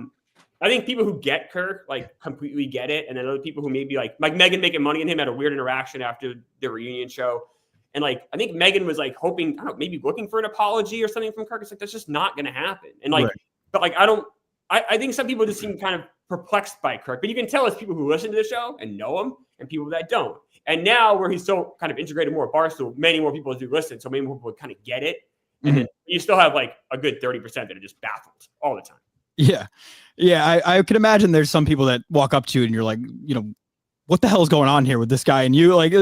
think people who get Kirk like completely get it. And then other people who maybe like Megan making money in him had a weird interaction after the reunion show. And like, I think Megan was like hoping, I don't know, maybe looking for an apology or something from Kirk. It's like, that's just not going to happen. And like, but like, I think some people just seem kind of perplexed by Kirk, but you can tell it's people who listen to the show and know him and people that don't. And now where he's so kind of integrated more with Barstool, many more people do listen. So many more people kind of get it. And then you still have like a good 30% that are just baffled all the time. Yeah. Yeah. I could imagine there's some people that walk up to you and you're like, you know, what the hell is going on here with this guy? And you like,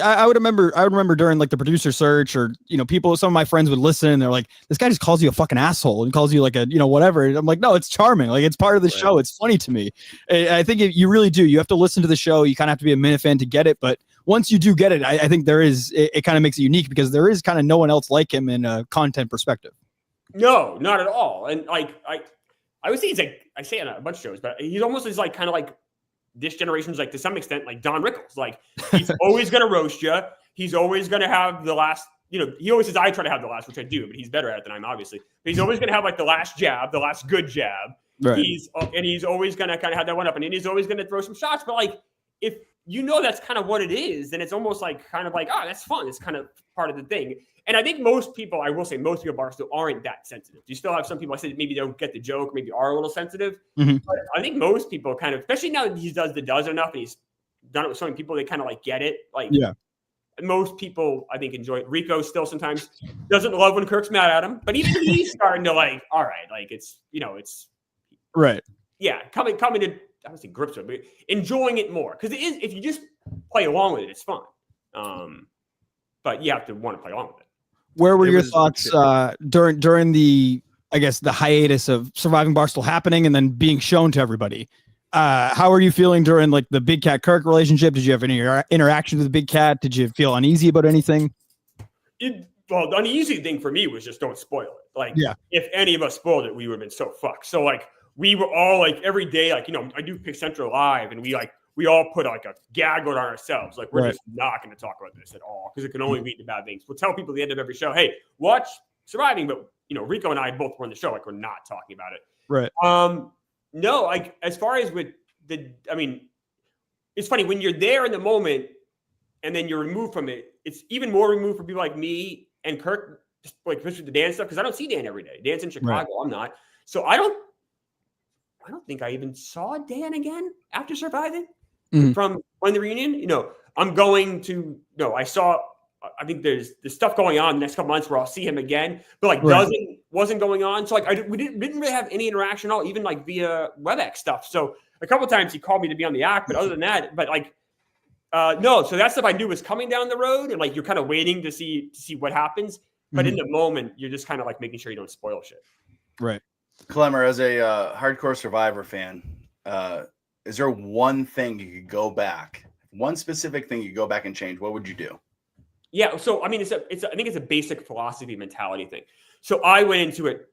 I would remember during like the producer search or, you know, some of my friends would listen and they're like, this guy just calls you a fucking asshole and calls you like a, you know, whatever. And I'm like, no, it's charming. Like it's part of the show. It's funny to me. I think you really do. You have to listen to the show. You kind of have to be a Minifan to get it. But once you do get it, I think it kind of makes it unique because there is kind of no one else like him in a content perspective. No, not at all. And like, I would say he's like, I say it on a bunch of shows, but he's almost like kind of like, this generation's like to some extent like Don Rickles. Like he's always going to roast you. He's always going to have the last, you know, he always says I try to have the last, which I do, but he's better at it than I'm obviously. But he's always going to have like the last jab, the last good jab. Right. He's always going to kind of have that one up, and he's always going to throw some shots. But like if you know that's kind of what it is, then it's almost like kind of like, oh, that's fun. It's kind of part of the thing. And I think most people, I will say, most people Barstool aren't that sensitive. You still have some people, I said, maybe don't get the joke, maybe are a little sensitive. But I think most people kind of, especially now that he does enough and he's done it with so many people, they kind of like get it. Like, most people, I think, enjoy it. Rico still sometimes doesn't love when Kirk's mad at him, but even he's starting to like, all right, like it's, you know, it's right. Yeah, coming to, I don't say grips with it, but enjoying it more. Because it is, if you just play along with it, it's fun. But you have to want to play along with it. Where were your thoughts during the, I guess, the hiatus of surviving Barstool happening and then being shown to everybody? How are you feeling during like the Big Cat Kirk relationship? Did you have any interaction with the Big Cat? Did you feel uneasy about anything? Well, the uneasy thing for me was just don't spoil it. Like, if any of us spoiled it, we would have been so fucked. So like, we were all like every day, like, you know, I do Pick Central Live, and we all put like a gag on ourselves. Like, we're just not going to talk about this at all because it can only lead to bad things. We'll tell people at the end of every show, hey, watch Surviving. But, you know, Rico and I both were on the show. Like, we're not talking about it. Right. No, like, as far as with I mean, it's funny when you're there in the moment and then you're removed from it. It's even more removed for people like me and Kirk, just like especially the Dan stuff, because I don't see Dan every day. Dan's in Chicago. Right. I'm not. So I don't think I even saw Dan again after Surviving. from when the reunion. You know, I'm going to. No, I think there's stuff going on the next couple months where I'll see him again, but like wasn't going on. So like we didn't really have any interaction at all, even like via WebEx stuff. So a couple of times he called me to be on the act, but other than that, but like no. So that stuff I knew was coming down the road, and like you're kind of waiting to see what happens. But in the moment, you're just kind of like making sure you don't spoil shit. Right. Clemmer, as a hardcore Survivor fan, is there one thing you could go back, one specific thing you go back and change? What would you do? Yeah, so I mean, I think it's a basic philosophy mentality thing. So I went into it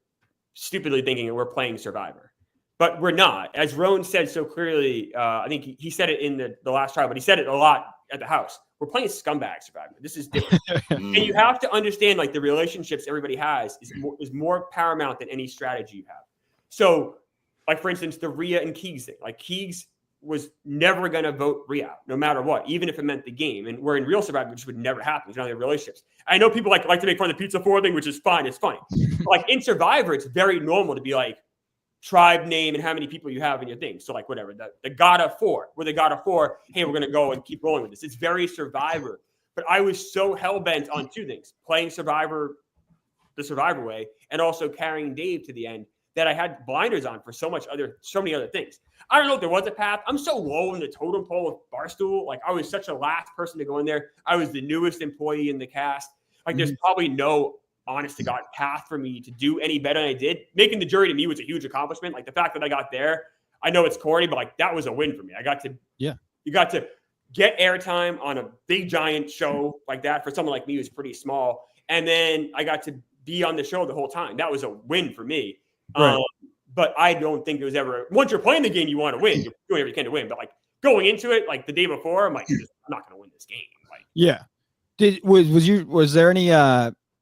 stupidly thinking we're playing Survivor, but we're not. As Rowan said so clearly, I think he said it in the last trial, but he said it a lot at the house. We're playing scumbag Survivor. This is different, and you have to understand like the relationships everybody has is more paramount than any strategy you have. So, like for instance, the Rhea and Keegs thing. Like Keegs was never going to vote Rhea out, no matter what, even if it meant the game. And we're in real Survivor, which would never happen. It's not in relationships. I know people like to make fun of the Pizza 4 thing, which is fine. It's funny. Like in Survivor, it's very normal to be like tribe name and how many people you have in your thing. So like whatever, the God of 4, we're the God of 4. Hey, we're going to go and keep rolling with this. It's very Survivor. But I was so hell-bent on two things, playing Survivor the Survivor way and also carrying Dave to the end, that I had blinders on for so many other things. I don't know if there was a path. I'm so low in the totem pole with Barstool. Like I was such a last person to go in there. I was the newest employee in the cast. Like there's probably no honest to God path for me to do any better than I did. Making the jury to me was a huge accomplishment. Like the fact that I got there, I know it's corny, but like that was a win for me. You got to get airtime on a big giant show like that for someone like me who's pretty small. And then I got to be on the show the whole time. That was a win for me. Right. But I don't think it was ever, once you're playing the game, you want to win. You're doing everything you can to win. But like going into it, like the day before, I'm like, I'm not going to win this game. Like, yeah. Was there any,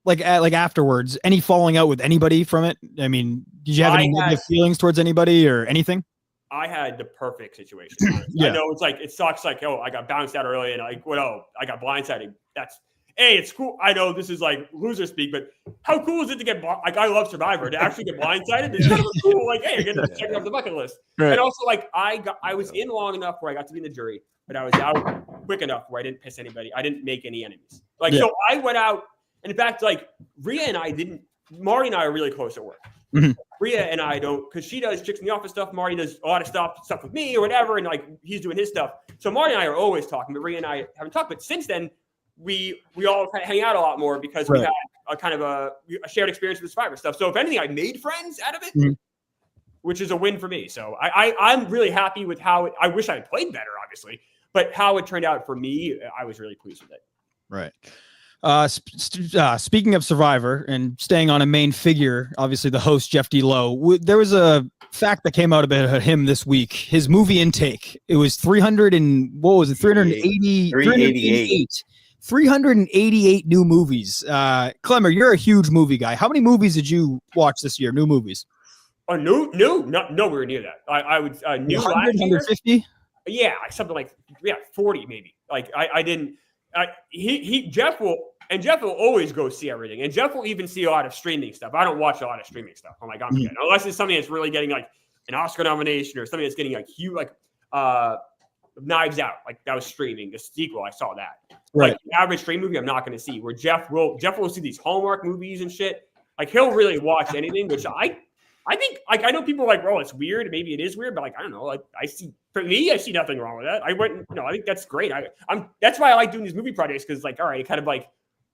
like afterwards, any falling out with anybody from it? I mean, did you have any negative feelings towards anybody or anything? I had the perfect situation. Yeah. I know it's like, it sucks. Like, oh, I got bounced out early and like, I got blindsided. It's cool. I know this is like loser speak, but how cool is it to get like I love Survivor to actually get blindsided? It's kind of cool. Like, hey, I get to check it off the bucket list. Right. And also, like, I was in long enough where I got to be in the jury, but I was out quick enough where I didn't piss anybody. I didn't make any enemies. Like, so I went out, and in fact, like Rhea and I didn't. Marty and I are really close at work. Mm-hmm. Rhea and I don't, because she does chicks in the office stuff. Marty does a lot of stuff with me or whatever, and like he's doing his stuff. So Marty and I are always talking, but Rhea and I haven't talked. But since then, we all kind of hang out a lot more because we had a kind of a shared experience with Survivor stuff. So if anything, I made friends out of it, which is a win for me. So I'm really happy with how I wish I had played better, obviously, but how it turned out for me, I was really pleased with it. Right. Speaking of Survivor and staying on a main figure, obviously the host, Jeff D. Lowe, there was a fact that came out about him this week. His movie intake, it was 388 new movies. Clemmer, you're a huge movie guy. How many movies did you watch this year? New movies? Nowhere near that. I would new 150. Yeah, something like 40 maybe. Like I didn't. Jeff will always go see everything, and Jeff will even see a lot of streaming stuff. I don't watch a lot of streaming stuff. I'm like, I'm good. Unless it's something that's really getting like an Oscar nomination or something that's getting like huge, like Knives Out, like that was streaming. The sequel, I saw that. Right. Like the average stream movie, I'm not going to see. Where Jeff will see these Hallmark movies and shit. Like he'll really watch anything, which I think like I know people are like, well, it's weird. Maybe it is weird, but like I don't know. Like I see nothing wrong with that. I think that's great. That's why I like doing these movie projects because like all right, it kind of like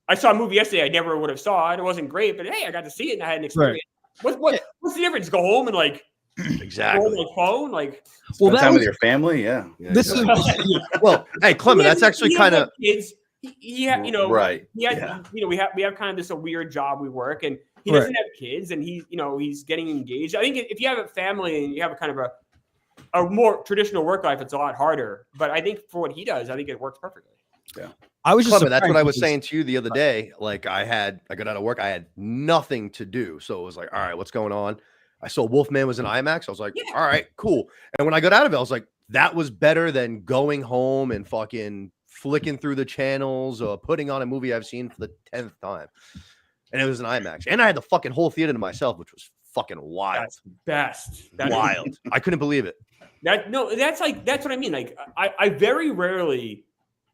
I saw a movie yesterday I never would have saw it. It wasn't great, but hey, I got to see it and I had an experience. Right. What's the difference? Go home and like. Exactly. On my phone, like spend time with your family. Yeah. This is well. Hey, Clement, that's actually kind of kids. Right. We have kind of this a weird job we work, and he doesn't have kids, and he's getting engaged. I think if you have a family and you have a kind of a more traditional work life, it's a lot harder. But I think for what he does, I think it works perfectly. Yeah. I was just Clement, that's what I was saying to you the other day. Like I got out of work, I had nothing to do, so it was like, all right, what's going on? I saw Wolfman was in IMAX. I was like, all right, cool. And when I got out of it, I was like, that was better than going home and fucking flicking through the channels or putting on a movie I've seen for the 10th time. And it was an IMAX. And I had the fucking whole theater to myself, which was fucking wild. That's best. That's wild. I couldn't believe it. That's what I mean. Like I very rarely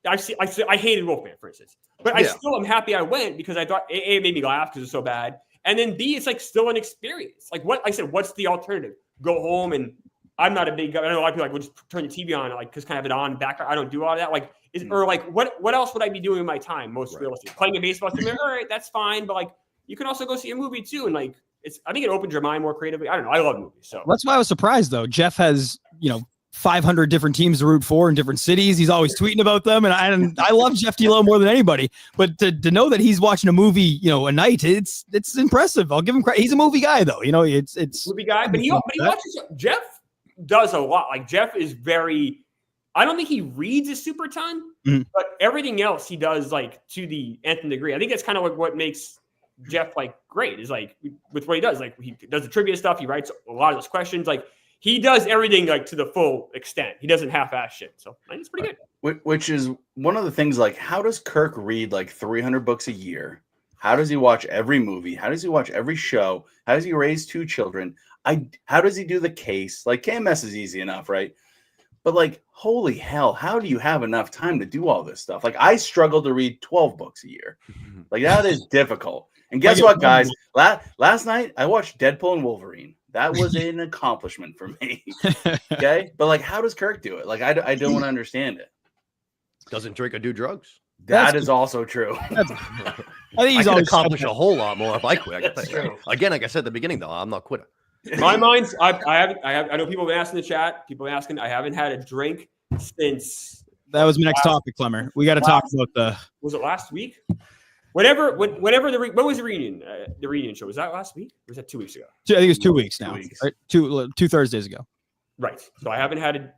I hated Wolfman, for instance, but I still am happy I went because I thought it made me laugh because it's so bad, and then B, it's like still an experience. Like what I said, what's the alternative? Go home, and I'm not a big guy. I know a lot of people like would just turn the TV on, like because kind of an on background. I don't do all of that. Like or like what else would I be doing in my time? Most realistic, playing a baseball team. All right, that's fine, but like you can also go see a movie too, and like I think it opens your mind more creatively. I don't know. I love movies, so that's why I was surprised though. Jeff has 500 different teams to root for in different cities. He's always tweeting about them. And I love Jeff D'Lo more than anybody, but to know that he's watching a movie, a night, it's impressive. I'll give him credit. He's a movie guy though. It's movie guy, but he watches. Jeff does a lot. Like Jeff is very, I don't think he reads a super ton, but everything else he does like to the nth degree. I think that's kind of like what makes Jeff like great is like with what he does. Like he does the trivia stuff. He writes a lot of those questions. Like, he does everything like to the full extent. He doesn't half-ass shit. So I think it's pretty good. Which is one of the things, like, how does Kirk read like 300 books a year? How does he watch every movie? How does he watch every show? How does he raise 2 children? How does he do the case? Like KMS is easy enough, right? But like, holy hell, how do you have enough time to do all this stuff? Like I struggle to read 12 books a year. Like that is difficult. And guess what, guys? Last night I watched Deadpool and Wolverine. That was an accomplishment for me. Okay. But like, how does Kirk do it? Like, I don't understand it. Doesn't drink or do drugs. That is also true. I think he's always accomplish a whole lot more if I quit. Again, like I said at the beginning, though, I'm not quitting. My mind's, I know people have been asking in the chat. People are asking. I haven't had a drink since. That was my next topic, Clemmer. We got to talk about Was it last week? When was the reunion? The reunion show, was that last week? Or was that 2 weeks ago? I think it was 2 weeks now. 2 weeks. Right? Two Thursdays ago. Right. So I haven't had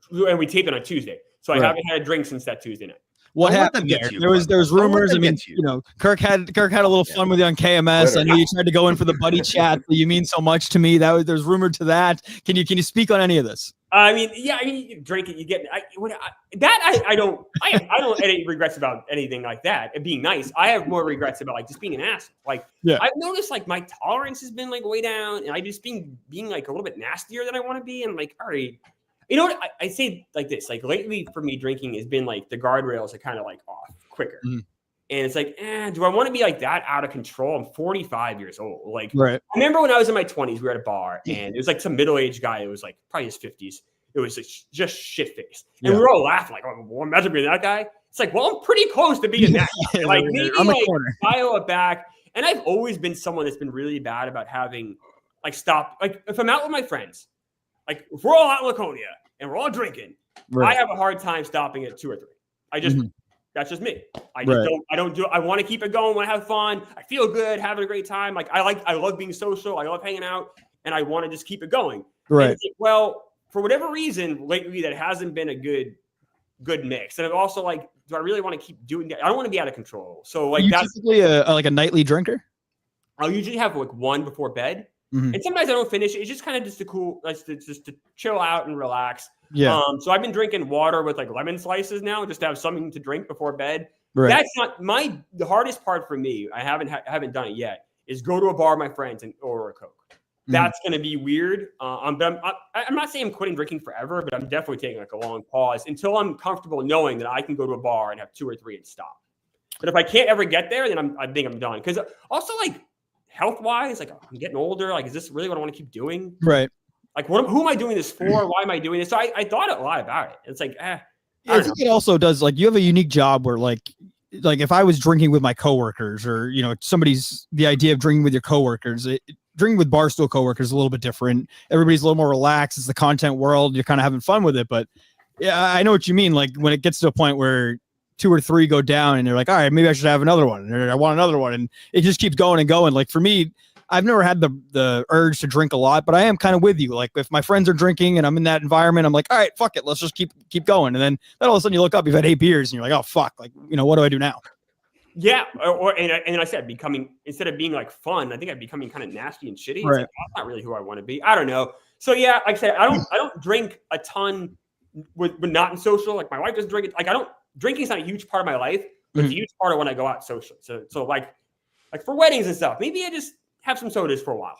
and we taped it on Tuesday. So I haven't had a drink since that Tuesday night. What happened there? There was rumors. I mean, Kirk had a little fun with you on KMS. I know you tried to go in for the buddy chat. You mean so much to me. There's rumor to that. Can you speak on any of this? I mean, drink it. You get I don't have any regrets about anything like that. And being nice, I have more regrets about like just being an ass. Like I've noticed like my tolerance has been like way down, and I just being like a little bit nastier than I want to be. And like, all right, you know what I say like this? Like lately for me, drinking has been like the guardrails are kind of like off quicker. And it's like, do I want to be like that out of control? I'm 45 years old. Like, I remember when I was in my 20s, we were at a bar, and it was like some middle-aged guy. It was like probably his 50s. It was like just shit-faced. And we were all laughing, like, oh, well, imagine being that guy. It's like, well, I'm pretty close to being that guy. Like, maybe like dial it back. And I've always been someone that's been really bad about having, like, stop. Like, if I'm out with my friends, like, if we're all out in Laconia and we're all drinking, I have a hard time stopping at 2 or 3. I just... That's just me. I want to keep it going. Want to have fun. I feel good, having a great time. Like I love being social. I love hanging out, and I want to just keep it going. Right. Well, for whatever reason, lately that hasn't been a good mix. And I'm also like, do I really want to keep doing that? I don't want to be out of control. So like that's typically a nightly drinker. I'll usually have like one before bed, and sometimes I don't finish it. It's just kind of just to chill out and relax. Yeah. So I've been drinking water with like lemon slices now, just to have something to drink before bed. Right. That's not the hardest part for me. I haven't done it yet. Is go to a bar with my friends and order a Coke. That's going to be weird. I'm not saying I'm quitting drinking forever, but I'm definitely taking like a long pause until I'm comfortable knowing that I can go to a bar and have 2 or 3 and stop. But if I can't ever get there, then I think I'm done. Because also like health wise, like I'm getting older. Like, is this really what I want to keep doing? Right. Like, who am I doing this for? Why am I doing this? So I thought a lot about it. It's like, I think it also does, like, you have a unique job where, like if I was drinking with my coworkers or, the idea of drinking with your coworkers, drinking with Barstool coworkers is a little bit different. Everybody's a little more relaxed. It's the content world. You're kind of having fun with it. But yeah, I know what you mean. Like when it gets to a point where 2 or 3 go down and you're like, all right, maybe I should have another one. Or I want another one. And it just keeps going and going. Like for me, I've never had the urge to drink a lot, but I am kind of with you. Like if my friends are drinking and I'm in that environment, I'm like, all right, fuck it. Let's just keep going. And then all of a sudden you look up, you've had 8 beers and you're like, oh fuck. Like, what do I do now? Yeah. And I said, instead of being like fun, I think I'm becoming kind of nasty and shitty. Right. Like, that's not really who I want to be. I don't know. So yeah, like I said, I don't drink a ton with not in social. Like my wife doesn't drink it. Like drinking's not a huge part of my life, but it's a huge part of when I go out socially. So like for weddings and stuff, maybe I just have some sodas for a while.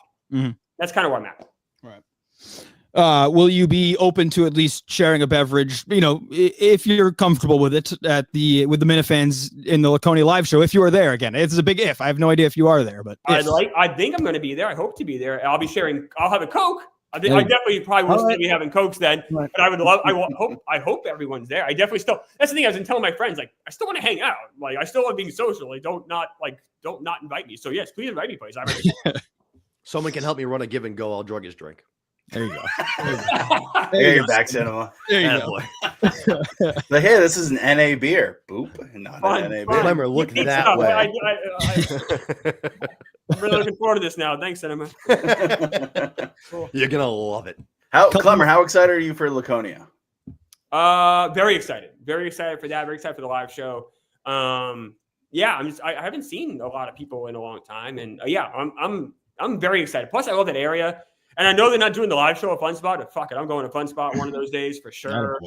That's kind of where I'm at. Right. Will you be open to at least sharing a beverage, if you're comfortable with it with the Minifans in the Laconia live show, if you are there? Again, it's a big if. I have no idea if you are there, but I think I'm going to be there. I hope to be there. I'll have a Coke. I definitely probably will still be having Cokes then, but I hope everyone's there. I definitely still, that's the thing I was telling my friends, like, I still want to hang out. Like, I still love being social. Like, don't not invite me. So yes, please invite me, please. Someone can help me run a give and go. I'll drug his drink. There you go. There you go. Back cinema. There you go. Like, hey, this is an NA beer. Boop. Not an NA beer. Clemmer, look that way. I'm really looking forward to this now. Thanks, Cinema. Cool. You're gonna love it. Clemmer, how excited are you for Laconia? Very excited. Very excited for that. Very excited for the live show. Yeah, I haven't seen a lot of people in a long time, and I'm very excited. Plus, I love that area, and I know they're not doing the live show at Fun Spot. But fuck it, I'm going to Fun Spot one of those days for sure.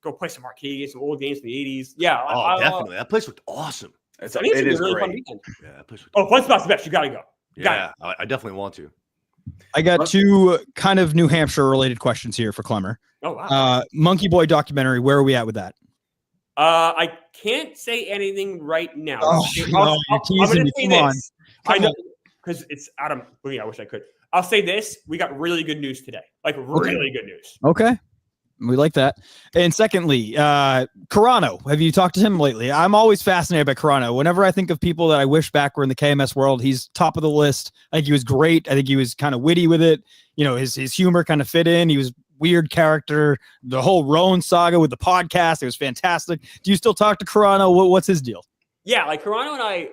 Go play some arcade, some old games from the '80s. Yeah, definitely. That place looked awesome. It is really great. Fun Yeah, that place. Fun Spot's the best. You gotta go. I definitely want to. I got two kind of New Hampshire related questions here for Clemmer. Oh wow. Monkey Boy documentary. Where are we at with that? I can't say anything right now. Oh, you're teasing me. Come on. I know because it's Adam. I wish I could. I'll say this: we got really good news today. Like really good news. Okay. We like that. And secondly, Corano. Have you talked to him lately? I'm always fascinated by Corano. Whenever I think of people that I wish back were in the KMS world, he's top of the list. I think he was great. I think he was kind of witty with it. His humor kind of fit in. He was weird character. The whole Roan saga with the podcast, it was fantastic. Do you still talk to Corano? What's his deal? Yeah, like Corano and I,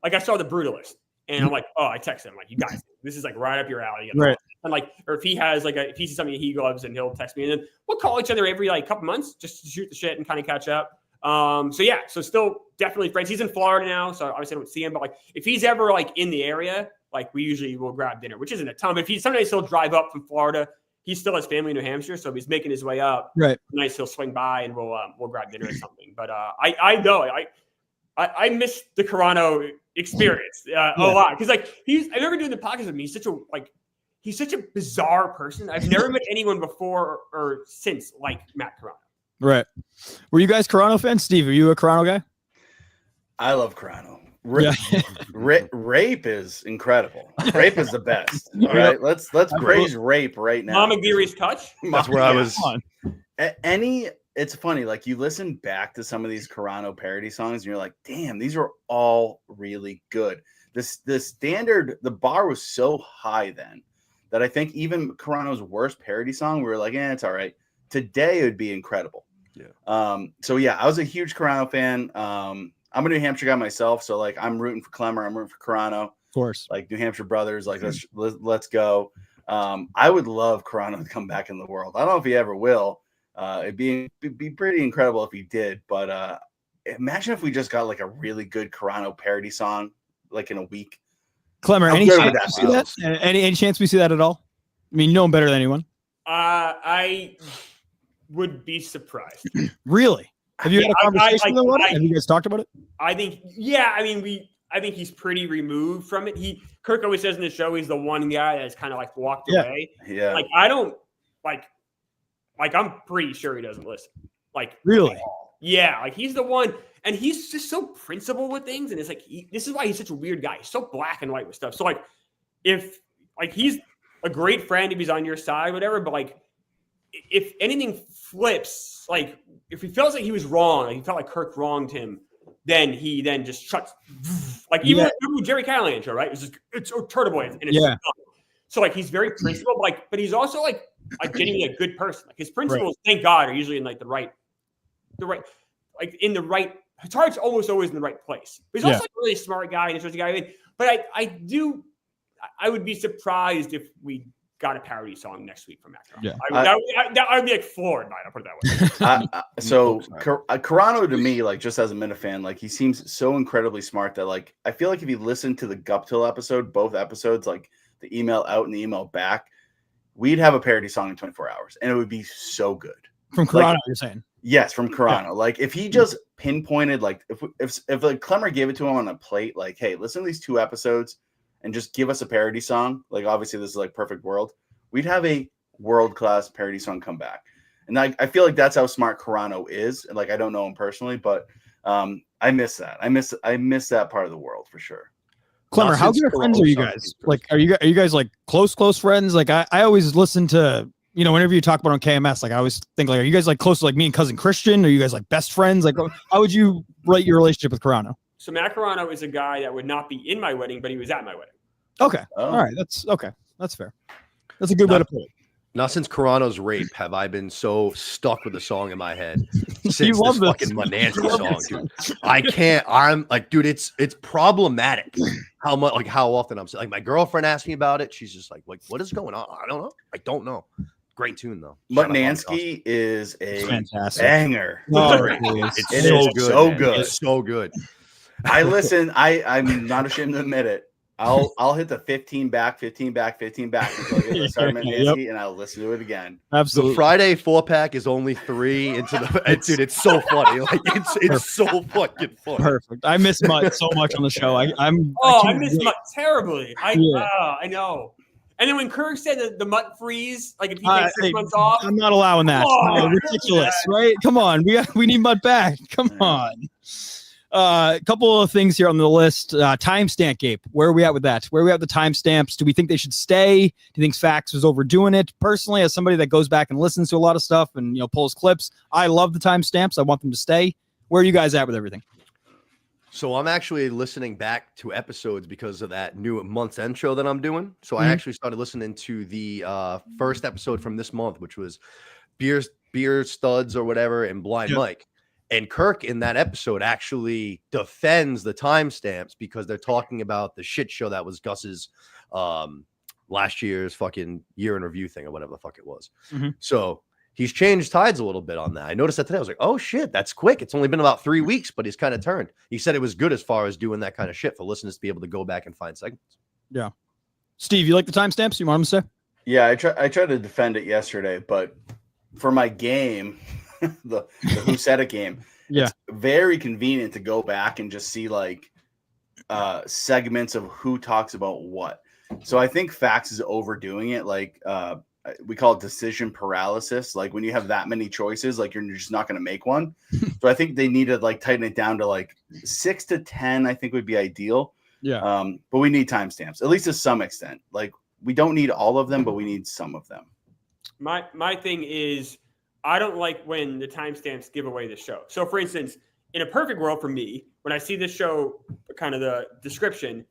I saw The Brutalist. And I'm like, I text him, like, you guys, this is like right up your alley. Right. And or if he has if he sees something he loves, and he'll text me, and then we'll call each other every couple months just to shoot the shit and kind of catch up. So still definitely friends. He's in Florida now, so obviously I don't see him. But if he's ever in the area, we usually will grab dinner, which isn't a ton. But sometimes he'll drive up from Florida. He still has family in New Hampshire, so if he's making his way up, right, nice, he'll swing by and we'll grab dinner or something. But I know I miss the Corano experience a lot because I remember doing the podcast with me. He's such a bizarre person. I've never met anyone before or since like Matt Corano. Right. Were you guys Corano fans? Steve, are you a Corano guy? I love Corano. Rape is incredible. Rape is the best. All right, let's praise Rape right now. Mama Geary's touch. That's where I was. It's funny, you listen back to some of these Corano parody songs, and you're like, damn, these are all really good. The standard, the bar was so high then that I think even Corano's worst parody song, we were like, it's all right. Today it would be incredible. Yeah. I was a huge Corano fan. I'm a New Hampshire guy myself, so I'm rooting for Clemmer, I'm rooting for Corano. Of course. New Hampshire brothers, let's go. I would love Corano to come back in the world. I don't know if he ever will. It'd be pretty incredible if he did, but imagine if we just got a really good Corano parody song in a week. Clemmer, any chance we see that? Any chance we see that at all? I mean, you know him better than anyone. I would be surprised. Really? Have you had a conversation with him? Have you guys talked about it? I think, I think he's pretty removed from it. Kirk always says in the show he's the one guy that's kind of walked away. Yeah. I don't I'm pretty sure he doesn't listen. Really? Yeah, he's the one, and he's just so principled with things, and it's this is why he's such a weird guy. He's so black and white with stuff. So if he's a great friend if he's on your side, whatever, but if anything flips, if he feels like he was wrong, he felt like Kirk wronged him, then he just shuts. Even with Jerry Callahan show, right? It's Turtle Boy, and it's so he's very principled, but he's also genuinely a good person. His principles, thank God, are usually in the right, in the right. His heart's almost always in the right place. But he's also a really smart guy and interesting guy. But I would be surprised if we got a parody song next week from Matt. Yeah, I would be floored by it. I'll put it that way. So Corano to me, just as a Minifan, he seems so incredibly smart that I feel if you listen to the Guptil episode, both episodes, the email out and the email back, we'd have a parody song in 24 hours, and it would be so good. From Corano, you're saying? Yes, from Corano. If he just pinpointed, if Clemmer gave it to him on a plate, hey, listen to these two episodes, and just give us a parody song, like obviously this is like Perfect World, we'd have a world-class parody song come back. And I feel like that's how smart Corano is. And like, I don't know him personally, but I miss that. I miss that part of the world for sure. Clemmer, how good of friends are you guys? Like, are you guys like close friends? Like, I always listen to, whenever you talk about on KMS, like I always think like, are you guys like close to like me and cousin Christian? Are you guys like best friends? Like, how would you rate your relationship with Corano? So Matt Corano is a guy that would not be in my wedding, but he was at my wedding. Okay. Oh. All right. That's okay. That's fair. That's a good way to put it. Not since Corano's rape have I been so stuck with the song in my head since You love this fucking Monanski song, dude. I can't. I'm like, dude, it's problematic how much, like how often I'm like, my girlfriend asked me about it. She's just like, what is going on? I don't know. Great tune though. Monanski is a fantastic banger. Oh, it's so good. So good. It's so good. I listen. I'm not ashamed to admit it. I'll hit the 15 back until I get to start Monanski, and I'll listen to it again. Absolutely. The Friday 4-pack is only 3 into the dude. It's so funny. Like it's so fucking funny. Perfect. I miss Mutt so much on the show. I miss Mutt terribly. I know. And then when Kirk said the Mutt freeze, like if he takes 6 months off, I'm not allowing that. Oh, ridiculous, right? Come on, we need Mutt back. Come on. A couple of things here on the list. Timestamp Gape. Where are we at with that? Where are we at with the timestamps? Do we think they should stay? Do you think Fax was overdoing it? Personally, as somebody that goes back and listens to a lot of stuff and pulls clips, I love the timestamps. I want them to stay. Where are you guys at with everything? So I'm actually listening back to episodes because of that new month's end show that I'm doing. So I actually started listening to the first episode from this month, which was Beer Studs or whatever and Blind Mike. And Kirk in that episode actually defends the timestamps because they're talking about the shit show that was Gus's last year's fucking year in review thing or whatever the fuck it was. So he's changed tides a little bit on that. I noticed that today. I was like, oh shit, that's quick. It's only been about 3 weeks, but he's kind of turned. He said it was good as far as doing that kind of shit for listeners to be able to go back and find segments. Yeah. Steve, you like the timestamps? You want them to say? Yeah, I tried to defend it yesterday, but for my game, the Who Said It game, it's very convenient to go back and just see like segments of who talks about what. So I think Fax is overdoing it. Like we call it decision paralysis. Like when you have that many choices, like you're just not going to make one. So I think they need to like tighten it down to like 6 to 10. I think would be ideal. Yeah. But we need timestamps, at least to some extent. Like we don't need all of them, but we need some of them. My thing is, I don't like when the timestamps give away the show. So, for instance, in a perfect world for me, when I see this show, kind of the description,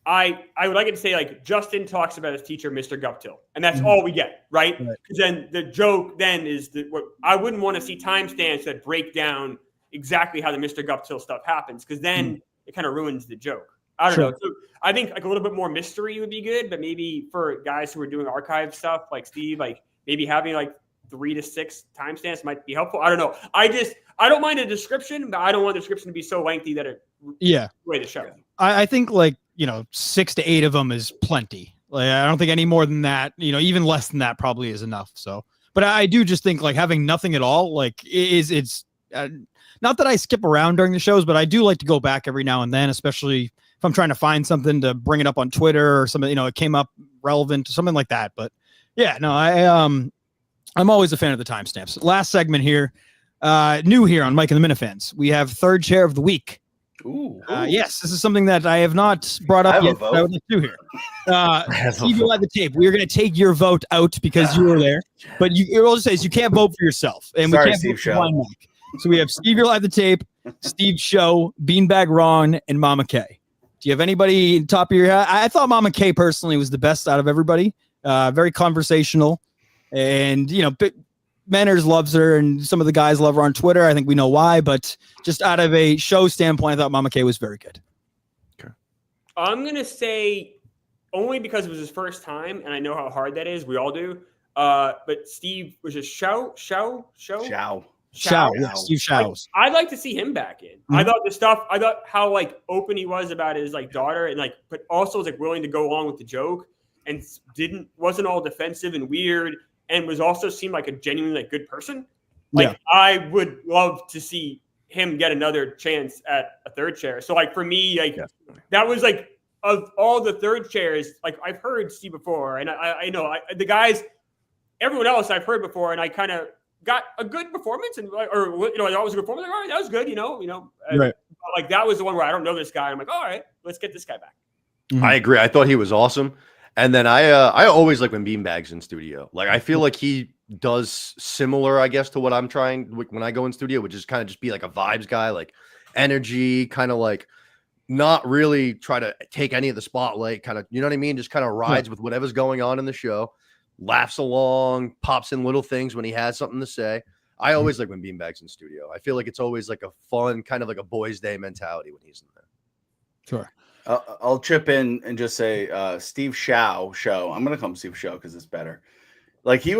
I would like it to say, like, Justin talks about his teacher, Mr. Guptil. And that's all we get, right? Because then the joke then is what I wouldn't want to see timestamps that break down exactly how the Mr. Guptil stuff happens, because then it kind of ruins the joke. I don't know. So I think like a little bit more mystery would be good, but maybe for guys who are doing archive stuff like Steve, like maybe having like 3 to 6 timestamps might be helpful. I don't know. I don't mind a description, but I don't want the description to be so lengthy that it way the show. I think like 6 to 8 of them is plenty. Like I don't think any more than that. Even less than that probably is enough. So, but I do just think like having nothing at all like it's not that I skip around during the shows, but I do like to go back every now and then, especially if I'm trying to find something to bring it up on Twitter or something. It came up relevant to something like that. But yeah, no, I'm always a fan of the timestamps. Last segment here, new here on Mike and the Minifans. We have third chair of the week. Ooh. Yes, this is something that I have not brought up yet. I would like to do here. Steve, you'll have the tape. We are going to take your vote out because you were there. But all it says you can't vote for yourself, and sorry, we can't Steve vote Show. for Blind Mike. So we have Steve, you'll have the tape. Steve Show, Beanbag Ron, and Mama K. Do you have anybody top of your head? I thought Mama K personally was the best out of everybody. Very conversational. And, Manners loves her, and some of the guys love her on Twitter. I think we know why, but just out of a show standpoint, I thought Mama K was very good. Okay. I'm going to say only because it was his first time, and I know how hard that is. We all do. But Steve was just Shao. Yeah, Steve Show's. I'd like to see him back in. I thought how like open he was about his like daughter, and like, but also was like willing to go along with the joke, and wasn't all defensive and weird, and was also seemed like a genuinely like good person. Like I would love to see him get another chance at a third chair. So like for me, like that was like of all the third chairs, like I've heard Steve before, and I know the guys, everyone else I've heard before, and I kind of got a good performance, and I thought it was a good performance. Like, all right, that was good, right. Like that was the one where I don't know this guy. I'm like, all right, let's get this guy back. Mm-hmm. I agree. I thought he was awesome. And then I always like when Beanbag's in studio. Like I feel like he does similar, I guess, to what I'm trying when I go in studio, which is kind of just be like a vibes guy, like energy, kind of like not really try to take any of the spotlight, kind of, you know what I mean? Just kind of rides with whatever's going on in the show, laughs along, pops in little things when he has something to say. I always like when Beanbag's in studio. I feel like it's always like a fun, kind of like a boys' day mentality when he's in there. Sure. I'll chip in and just say Steve show. I'm going to call him Steve Show because it's better. Like he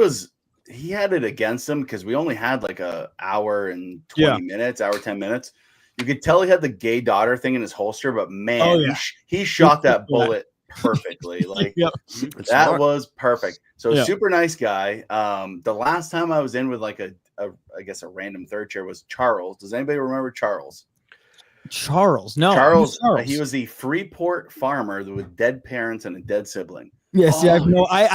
had it against him because we only had like a hour and 20 minutes, 10 minutes. You could tell he had the gay daughter thing in his holster, but man, he shot that bullet perfectly. Like that was perfect. So super nice guy. The last time I was in with like I guess a random third chair was Charles. Does anybody remember Charles? Charles, no. Charles. He was the Freeport farmer with dead parents and a dead sibling. Yes, I have no right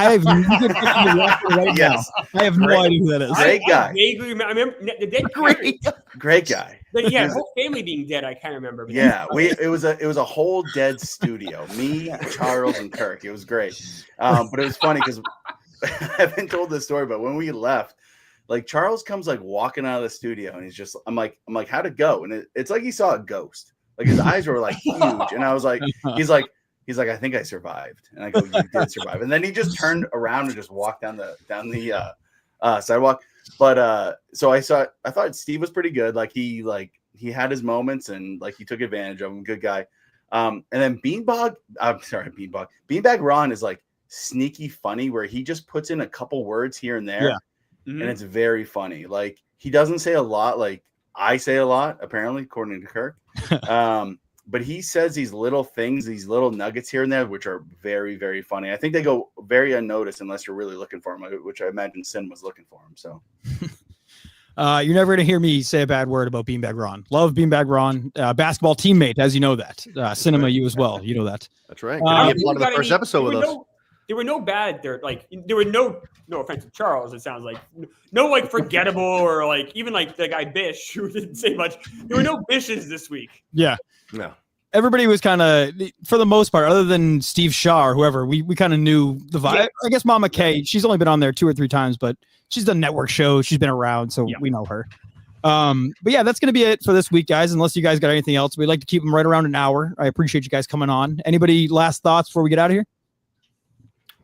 now. I have no idea who that is. Great guy. I remember the dead parents. Great guy. But yeah, whole family being dead, I can't remember. Yeah, it was a whole dead studio. Me, Charles, and Kirk. It was great. But it was funny because I haven't told this story, but when we left, like Charles comes like walking out of the studio and he's just I'm like, how'd it go? And it's like he saw a ghost. Like his eyes were like huge. And I was like, he's like, I think I survived. And I go, you did survive. And then he just turned around and just walked down the sidewalk. But so I thought Steve was pretty good. Like he had his moments and like he took advantage of him. Good guy. And then Beanbag Ron is like sneaky funny where he just puts in a couple words here and there. Yeah. And it's very funny. Like he doesn't say a lot. Like I say a lot, apparently, according to Kirk. But he says these little things, these little nuggets here and there, which are very, very funny. I think they go very unnoticed unless you're really looking for them, which I imagine Sin was looking for him. So you're never going to hear me say a bad word about Beanbag Ron. Love Beanbag Ron, basketball teammate, as you know that. Cinema, you as well. You know that. That's right. Gonna be a part of the first episode with us. There were no bad there. Like there were no offense to Charles. It sounds like no like forgettable or like even like the guy Bish who didn't say much. There were no Bishes this week. Yeah. No. Everybody was kind of, for the most part, other than Steve Shaw or whoever, we kind of knew the vibe. Yeah. I guess Mama K, she's only been on there 2 or 3 times, but she's done network shows. She's been around, so we know her. But yeah, that's going to be it for this week, guys. Unless you guys got anything else, we'd like to keep them right around an hour. I appreciate you guys coming on. Anybody last thoughts before we get out of here?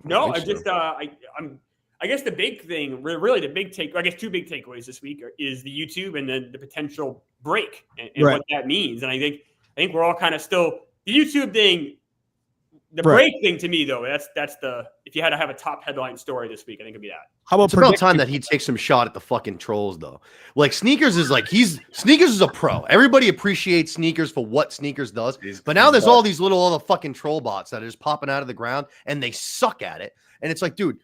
No, I just I guess the big thing, really the big take, I guess 2 big takeaways this week is the YouTube and then the potential break and what that means. And I think we're all kind of still the YouTube thing, the break thing to me though. That's the if you had to have a top headline story this week, I think it'd be that. How about it's about time that he takes some shot at the fucking trolls though. Like Sneakers is like Sneakers is a pro. Everybody appreciates Sneakers for what Sneakers does. But now there's all these little fucking troll bots that are just popping out of the ground and they suck at it. And it's like, dude,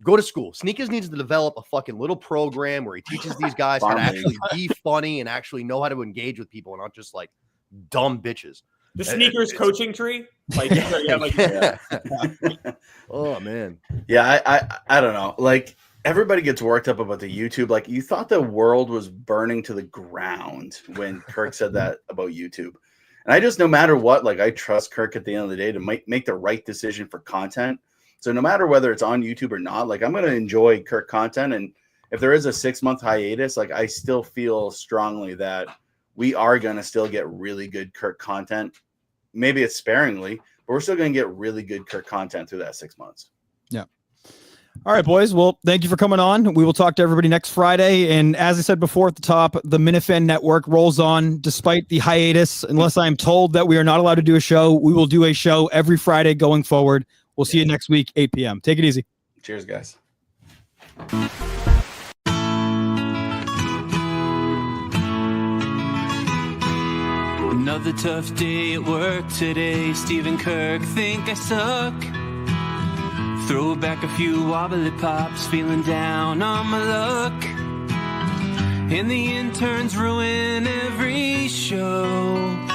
go to school. Sneakers needs to develop a fucking little program where he teaches these guys how to actually be funny and actually know how to engage with people and not just like dumb bitches. The Sneakers coaching tree, like, oh man, yeah. I don't know. Like everybody gets worked up about the YouTube. Like you thought the world was burning to the ground when Kirk said that about YouTube. And I just, no matter what, like I trust Kirk at the end of the day to make the right decision for content. So no matter whether it's on YouTube or not, like I'm going to enjoy Kirk content. And if there is a 6-month hiatus, like I still feel strongly that we are going to still get really good Kirk content. Maybe it's sparingly, but we're still going to get really good Kirk content through that 6 months. Yeah. All right, boys. Well, thank you for coming on. We will talk to everybody next Friday. And as I said before at the top, the Minifan Network rolls on despite the hiatus. Unless I'm told that we are not allowed to do a show, we will do a show every Friday going forward. We'll see you next week, 8 p.m. Take it easy. Cheers, guys. Another tough day at work today. Steve and Kirk think I suck. Throw back a few wobbly pops, feeling down on my luck. And the interns ruin every show.